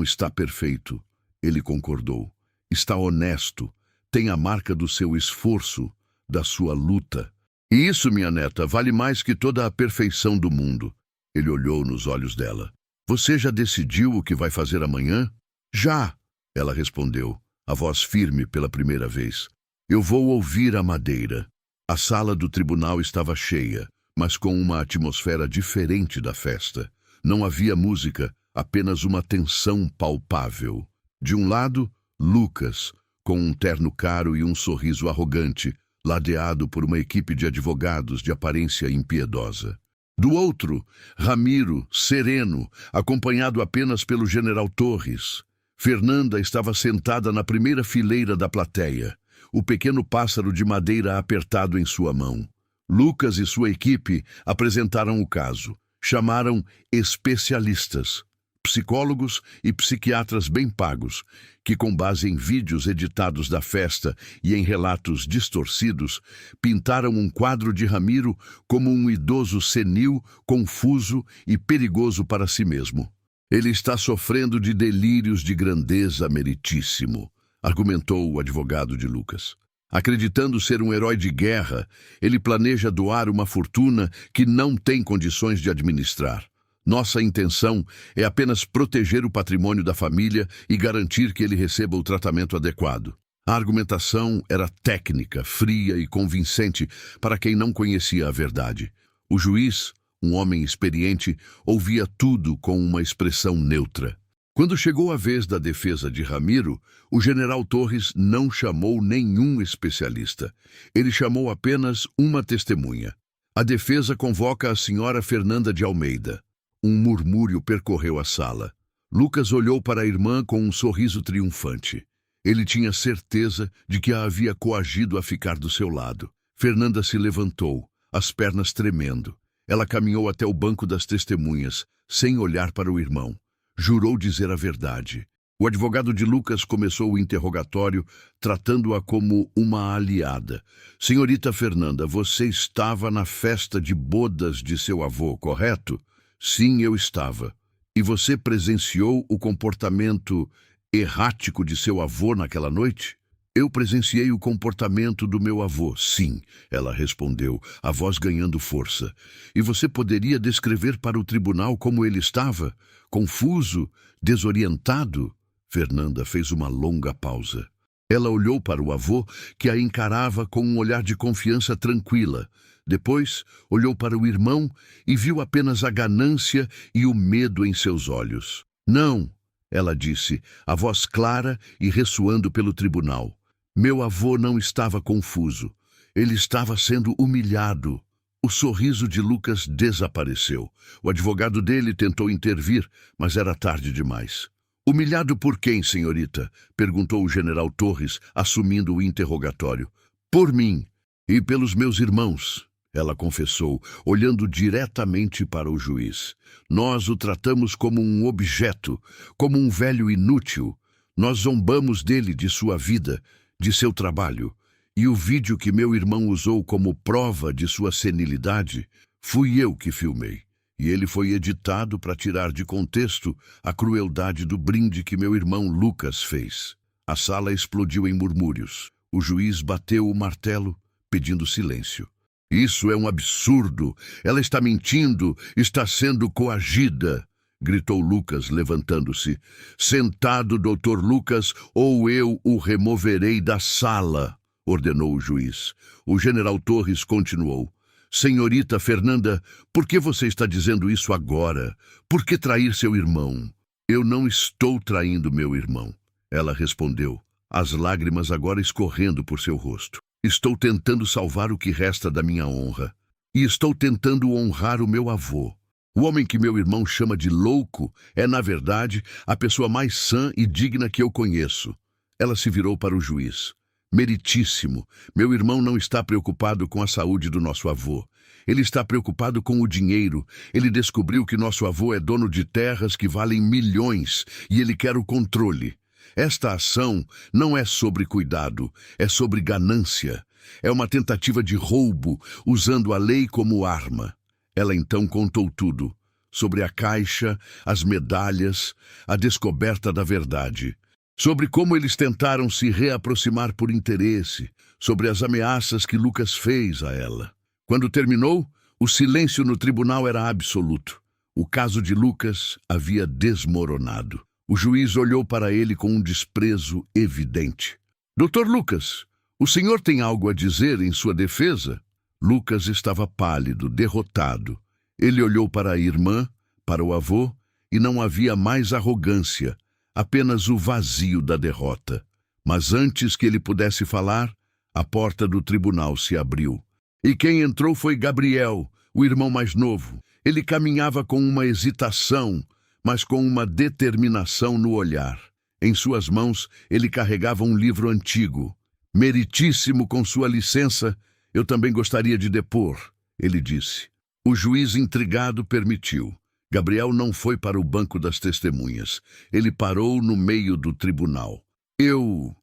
está perfeito, ele concordou. Está honesto, tem a marca do seu esforço, da sua luta. E isso, minha neta, vale mais que toda a perfeição do mundo. Ele olhou nos olhos dela. Você já decidiu o que vai fazer amanhã? Já, ela respondeu, a voz firme pela primeira vez. Eu vou ouvir a madeira. A sala do tribunal estava cheia, mas com uma atmosfera diferente da festa. Não havia música, apenas uma tensão palpável. De um lado, Lucas, com um terno caro e um sorriso arrogante, ladeado por uma equipe de advogados de aparência impiedosa. Do outro, Ramiro, sereno, acompanhado apenas pelo general Torres. Fernanda estava sentada na primeira fileira da plateia, o pequeno pássaro de madeira apertado em sua mão. Lucas e sua equipe apresentaram o caso. Chamaram especialistas, psicólogos e psiquiatras bem pagos, que com base em vídeos editados da festa e em relatos distorcidos, pintaram um quadro de Ramiro como um idoso senil, confuso e perigoso para si mesmo. Ele está sofrendo de delírios de grandeza meritíssimo, argumentou o advogado de Lucas. Acreditando ser um herói de guerra, ele planeja doar uma fortuna que não tem condições de administrar. Nossa intenção é apenas proteger o patrimônio da família e garantir que ele receba o tratamento adequado. A argumentação era técnica, fria e convincente para quem não conhecia a verdade. O juiz, um homem experiente, ouvia tudo com uma expressão neutra. Quando chegou a vez da defesa de Ramiro, o general Torres não chamou nenhum especialista. Ele chamou apenas uma testemunha. A defesa convoca a senhora Fernanda de Almeida. Um murmúrio percorreu a sala. Lucas olhou para a irmã com um sorriso triunfante. Ele tinha certeza de que a havia coagido a ficar do seu lado. Fernanda se levantou, as pernas tremendo. Ela caminhou até o banco das testemunhas, sem olhar para o irmão. Jurou dizer a verdade. O advogado de Lucas começou o interrogatório, tratando-a como uma aliada. Senhorita Fernanda, você estava na festa de bodas de seu avô, correto? Sim, eu estava. E você presenciou o comportamento errático de seu avô naquela noite? Eu presenciei o comportamento do meu avô, sim, ela respondeu, a voz ganhando força. E você poderia descrever para o tribunal como ele estava? Confuso? Desorientado? Fernanda fez uma longa pausa. Ela olhou para o avô, que a encarava com um olhar de confiança tranquila. Depois, olhou para o irmão e viu apenas a ganância e o medo em seus olhos. Não, ela disse, a voz clara e ressoando pelo tribunal. Meu avô não estava confuso. Ele estava sendo humilhado. O sorriso de Lucas desapareceu. O advogado dele tentou intervir, mas era tarde demais. Humilhado por quem, senhorita? Perguntou o general Torres, assumindo o interrogatório. Por mim e pelos meus irmãos, ela confessou, olhando diretamente para o juiz. Nós o tratamos como um objeto, como um velho inútil. Nós zombamos dele, de sua vida, de seu trabalho. E o vídeo que meu irmão usou como prova de sua senilidade, fui eu que filmei. E ele foi editado para tirar de contexto a crueldade do brinde que meu irmão Lucas fez. A sala explodiu em murmúrios. O juiz bateu o martelo, pedindo silêncio. Isso é um absurdo. Ela está mentindo, está sendo coagida, gritou Lucas, levantando-se. Sentado, doutor Lucas, ou eu o removerei da sala, ordenou o juiz. O general Torres continuou. Senhorita Fernanda, por que você está dizendo isso agora? Por que trair seu irmão? Eu não estou traindo meu irmão, ela respondeu, as lágrimas agora escorrendo por seu rosto. Estou tentando salvar o que resta da minha honra. E estou tentando honrar o meu avô. O homem que meu irmão chama de louco é, na verdade, a pessoa mais sã e digna que eu conheço. Ela se virou para o juiz. Meritíssimo, meu irmão não está preocupado com a saúde do nosso avô. Ele está preocupado com o dinheiro. Ele descobriu que nosso avô é dono de terras que valem milhões e ele quer o controle. Esta ação não é sobre cuidado, é sobre ganância. É uma tentativa de roubo, usando a lei como arma. Ela então contou tudo, sobre a caixa, as medalhas, a descoberta da verdade. Sobre como eles tentaram se reaproximar por interesse, sobre as ameaças que Lucas fez a ela. Quando terminou, o silêncio no tribunal era absoluto. O caso de Lucas havia desmoronado. O juiz olhou para ele com um desprezo evidente. Doutor Lucas, o senhor tem algo a dizer em sua defesa? Lucas estava pálido, derrotado. Ele olhou para a irmã, para o avô, e não havia mais arrogância, apenas o vazio da derrota. Mas antes que ele pudesse falar, a porta do tribunal se abriu. E quem entrou foi Gabriel, o irmão mais novo. Ele caminhava com uma hesitação, mas com uma determinação no olhar. Em suas mãos, ele carregava um livro antigo. Meritíssimo, com sua licença, eu também gostaria de depor, ele disse. O juiz intrigado permitiu. Gabriel não foi para o banco das testemunhas. Ele parou no meio do tribunal. Eu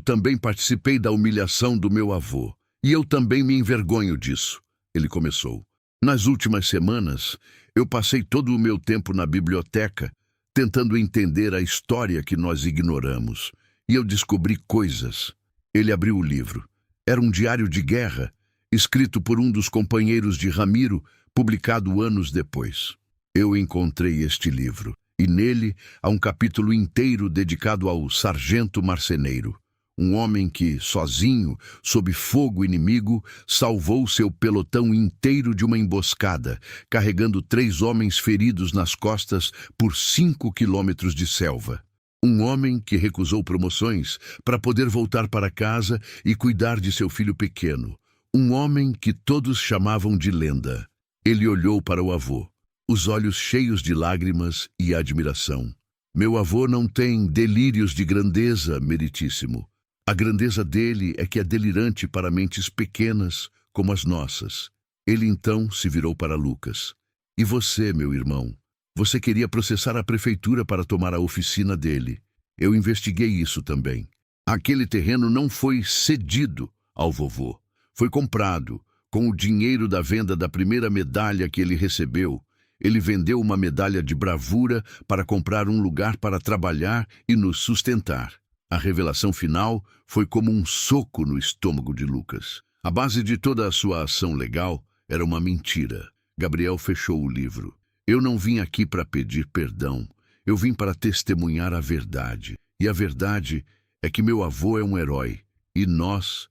também participei da humilhação do meu avô. E eu também me envergonho disso, ele começou. Nas últimas semanas, eu passei todo o meu tempo na biblioteca, tentando entender a história que nós ignoramos. E eu descobri coisas. Ele abriu o livro. Era um diário de guerra, escrito por um dos companheiros de Ramiro, publicado anos depois. Eu encontrei este livro, e nele há um capítulo inteiro dedicado ao sargento marceneiro. Um homem que, sozinho, sob fogo inimigo, salvou seu pelotão inteiro de uma emboscada, carregando 3 homens feridos nas costas por 5 quilômetros de selva. Um homem que recusou promoções para poder voltar para casa e cuidar de seu filho pequeno. Um homem que todos chamavam de lenda. Ele olhou para o avô, os olhos cheios de lágrimas e admiração. Meu avô não tem delírios de grandeza, meritíssimo. A grandeza dele é que é delirante para mentes pequenas como as nossas. Ele então se virou para Lucas. E você, meu irmão? Você queria processar a prefeitura para tomar a oficina dele. Eu investiguei isso também. Aquele terreno não foi cedido ao vovô. Foi comprado. Com o dinheiro da venda da primeira medalha que ele recebeu, ele vendeu uma medalha de bravura para comprar um lugar para trabalhar e nos sustentar. A revelação final foi como um soco no estômago de Lucas. A base de toda a sua ação legal era uma mentira. Gabriel fechou o livro. Eu não vim aqui para pedir perdão. Eu vim para testemunhar a verdade. E a verdade é que meu avô é um herói. E nós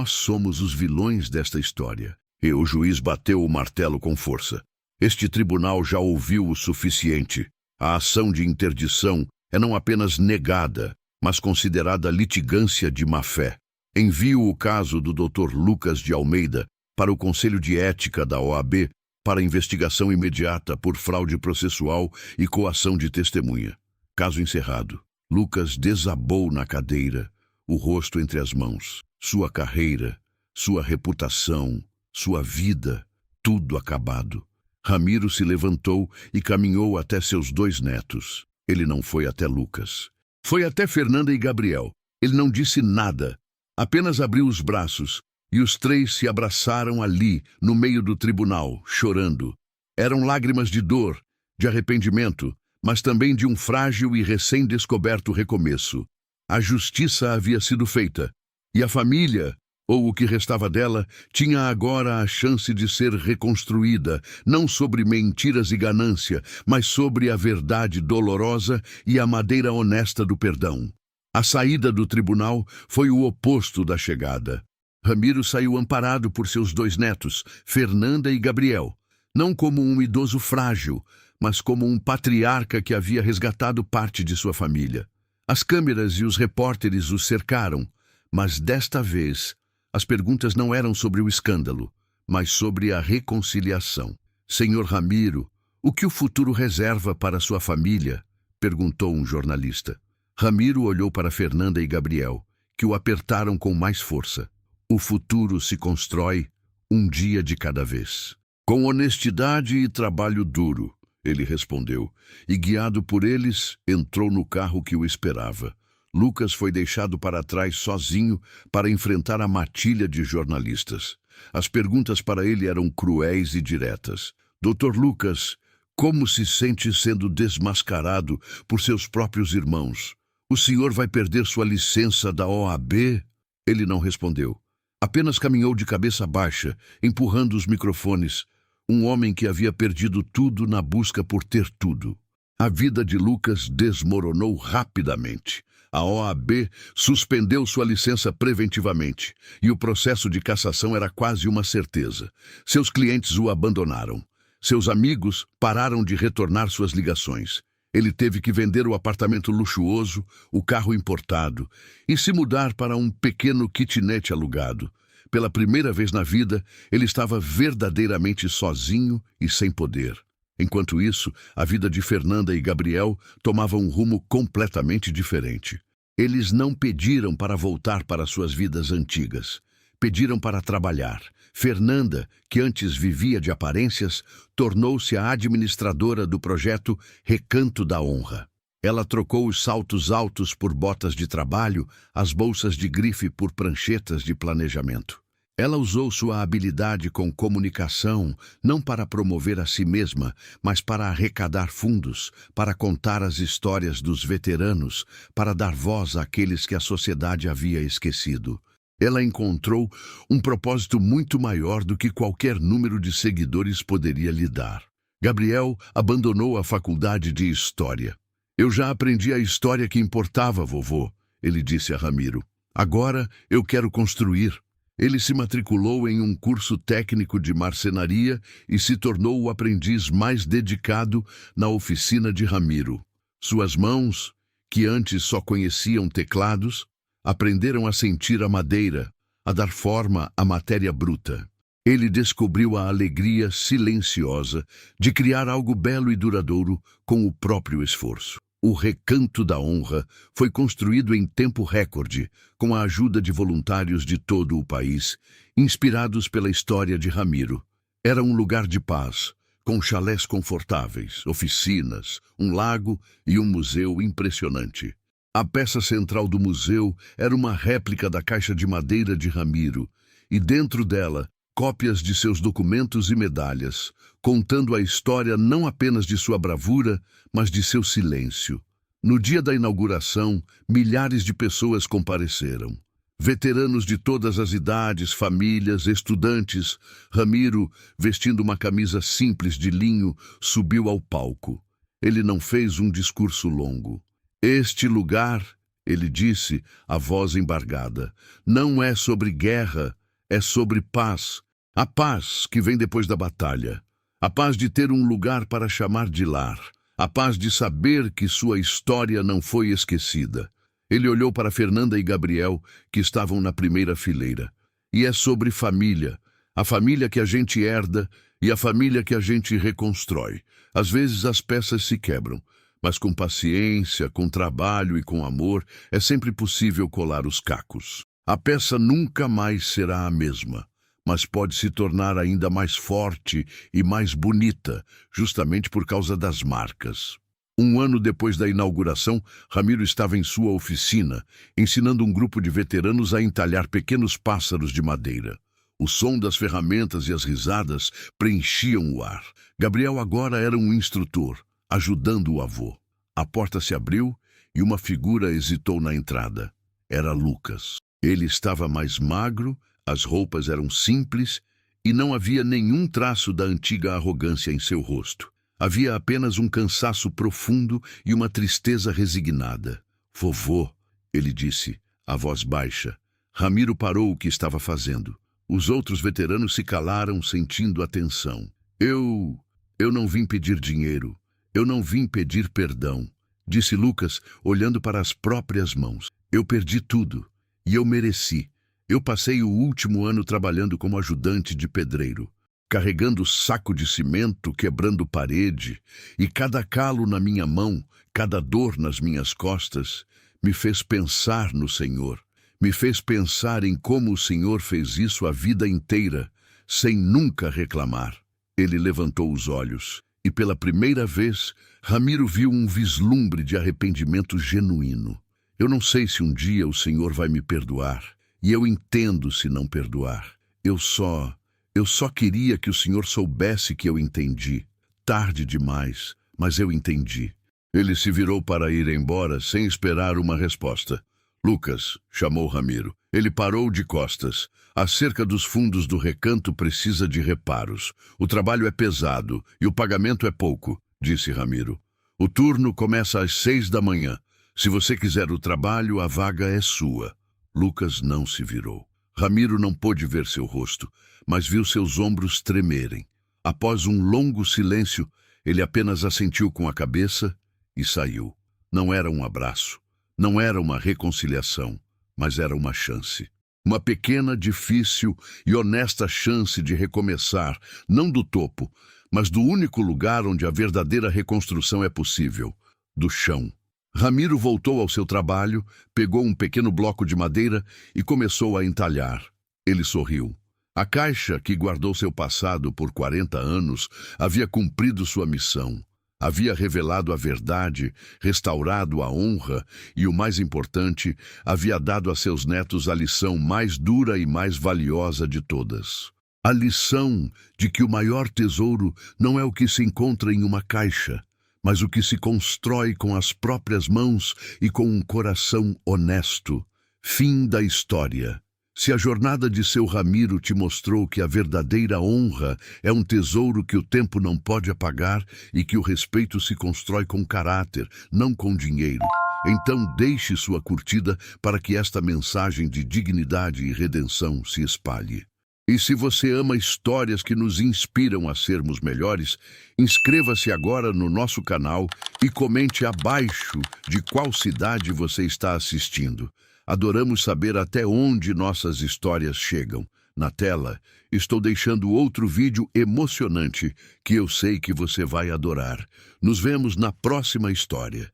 somos os vilões desta história. E o juiz bateu o martelo com força. Este tribunal já ouviu o suficiente. A ação de interdição é não apenas negada, mas considerada litigância de má-fé. Envio o caso do Dr. Lucas de Almeida para o Conselho de Ética da OAB para investigação imediata por fraude processual e coação de testemunha. Caso encerrado. Lucas desabou na cadeira, o rosto entre as mãos. Sua carreira, sua reputação, sua vida, tudo acabado. Ramiro se levantou e caminhou até seus 2 netos. Ele não foi até Lucas. Foi até Fernanda e Gabriel. Ele não disse nada, apenas abriu os braços, e os 3 se abraçaram ali, no meio do tribunal, chorando. Eram lágrimas de dor, de arrependimento, mas também de um frágil e recém-descoberto recomeço. A justiça havia sido feita, e a família, ou o que restava dela, tinha agora a chance de ser reconstruída, não sobre mentiras e ganância, mas sobre a verdade dolorosa e a madeira honesta do perdão. A saída do tribunal foi o oposto da chegada. Ramiro saiu amparado por seus 2 netos, Fernanda e Gabriel, não como um idoso frágil, mas como um patriarca que havia resgatado parte de sua família. As câmeras e os repórteres o cercaram, mas desta vez as perguntas não eram sobre o escândalo, mas sobre a reconciliação. Senhor Ramiro, o que o futuro reserva para sua família? Perguntou um jornalista. Ramiro olhou para Fernanda e Gabriel, que o apertaram com mais força. O futuro se constrói um dia de cada vez. Com honestidade e trabalho duro, ele respondeu, e guiado por eles, entrou no carro que o esperava. Lucas foi deixado para trás sozinho para enfrentar a matilha de jornalistas. As perguntas para ele eram cruéis e diretas. Dr. Lucas, como se sente sendo desmascarado por seus próprios irmãos? O senhor vai perder sua licença da OAB? Ele não respondeu. Apenas caminhou de cabeça baixa, empurrando os microfones. Um homem que havia perdido tudo na busca por ter tudo. A vida de Lucas desmoronou rapidamente. A OAB suspendeu sua licença preventivamente, e o processo de cassação era quase uma certeza. Seus clientes o abandonaram. Seus amigos pararam de retornar suas ligações. Ele teve que vender o apartamento luxuoso, o carro importado, e se mudar para um pequeno kitnet alugado. Pela primeira vez na vida, ele estava verdadeiramente sozinho e sem poder. Enquanto isso, a vida de Fernanda e Gabriel tomava um rumo completamente diferente. Eles não pediram para voltar para suas vidas antigas. Pediram para trabalhar. Fernanda, que antes vivia de aparências, tornou-se a administradora do projeto Recanto da Honra. Ela trocou os saltos altos por botas de trabalho, as bolsas de grife por pranchetas de planejamento. Ela usou sua habilidade com comunicação não para promover a si mesma, mas para arrecadar fundos, para contar as histórias dos veteranos, para dar voz àqueles que a sociedade havia esquecido. Ela encontrou um propósito muito maior do que qualquer número de seguidores poderia lhe dar. Gabriel abandonou a faculdade de História. Eu já aprendi a história que importava, vovô, ele disse a Ramiro. Agora eu quero construir. Ele se matriculou em um curso técnico de marcenaria e se tornou o aprendiz mais dedicado na oficina de Ramiro. Suas mãos, que antes só conheciam teclados, aprenderam a sentir a madeira, a dar forma à matéria bruta. Ele descobriu a alegria silenciosa de criar algo belo e duradouro com o próprio esforço. O Recanto da Honra foi construído em tempo recorde, com a ajuda de voluntários de todo o país, inspirados pela história de Ramiro. Era um lugar de paz, com chalés confortáveis, oficinas, um lago e um museu impressionante. A peça central do museu era uma réplica da caixa de madeira de Ramiro, e dentro dela, cópias de seus documentos e medalhas, contando a história não apenas de sua bravura, mas de seu silêncio. No dia da inauguração, milhares de pessoas compareceram. Veteranos de todas as idades, famílias, estudantes. Ramiro, vestindo uma camisa simples de linho, subiu ao palco. Ele não fez um discurso longo. Este lugar, ele disse, a voz embargada, não é sobre guerra, é sobre paz. A paz que vem depois da batalha. A paz de ter um lugar para chamar de lar. A paz de saber que sua história não foi esquecida. Ele olhou para Fernanda e Gabriel, que estavam na primeira fileira. E é sobre família. A família que a gente herda e a família que a gente reconstrói. Às vezes as peças se quebram, mas com paciência, com trabalho e com amor, é sempre possível colar os cacos. A peça nunca mais será a mesma, mas pode se tornar ainda mais forte e mais bonita, justamente por causa das marcas. Um ano depois da inauguração, Ramiro estava em sua oficina, ensinando um grupo de veteranos a entalhar pequenos pássaros de madeira. O som das ferramentas e as risadas preenchiam o ar. Gabriel agora era um instrutor, ajudando o avô. A porta se abriu e uma figura hesitou na entrada. Era Lucas. Ele estava mais magro, as roupas eram simples e não havia nenhum traço da antiga arrogância em seu rosto. Havia apenas um cansaço profundo e uma tristeza resignada. Vovô, ele disse, a voz baixa. Ramiro parou o que estava fazendo. Os outros veteranos se calaram, sentindo a tensão. Eu não vim pedir dinheiro. Eu não vim pedir perdão, disse Lucas, olhando para as próprias mãos. Eu perdi tudo, e eu mereci. Eu passei o último ano trabalhando como ajudante de pedreiro, carregando saco de cimento, quebrando parede, e cada calo na minha mão, cada dor nas minhas costas, me fez pensar no Senhor. Me fez pensar em como o Senhor fez isso a vida inteira, sem nunca reclamar. Ele levantou os olhos. E pela primeira vez, Ramiro viu um vislumbre de arrependimento genuíno. Eu não sei se um dia o Senhor vai me perdoar, e eu entendo se não perdoar. Eu só queria que o Senhor soubesse que eu entendi. Tarde demais, mas eu entendi. Ele se virou para ir embora sem esperar uma resposta. Lucas, chamou Ramiro. Ele parou de costas. A cerca dos fundos do recanto precisa de reparos. O trabalho é pesado e o pagamento é pouco, disse Ramiro. O turno começa às 6 da manhã. Se você quiser o trabalho, a vaga é sua. Lucas não se virou. Ramiro não pôde ver seu rosto, mas viu seus ombros tremerem. Após um longo silêncio, ele apenas assentiu com a cabeça e saiu. Não era um abraço, não era uma reconciliação, mas era uma chance. Uma pequena, difícil e honesta chance de recomeçar, não do topo, mas do único lugar onde a verdadeira reconstrução é possível, do chão. Ramiro voltou ao seu trabalho, pegou um pequeno bloco de madeira e começou a entalhar. Ele sorriu. A caixa, que guardou seu passado por 40 anos, havia cumprido sua missão. Havia revelado a verdade, restaurado a honra e, o mais importante, havia dado a seus netos a lição mais dura e mais valiosa de todas. A lição de que o maior tesouro não é o que se encontra em uma caixa, mas o que se constrói com as próprias mãos e com um coração honesto. Fim da história. Se a jornada de seu Ramiro te mostrou que a verdadeira honra é um tesouro que o tempo não pode apagar e que o respeito se constrói com caráter, não com dinheiro, então deixe sua curtida para que esta mensagem de dignidade e redenção se espalhe. E se você ama histórias que nos inspiram a sermos melhores, inscreva-se agora no nosso canal e comente abaixo de qual cidade você está assistindo. Adoramos saber até onde nossas histórias chegam. Na tela, estou deixando outro vídeo emocionante que eu sei que você vai adorar. Nos vemos na próxima história.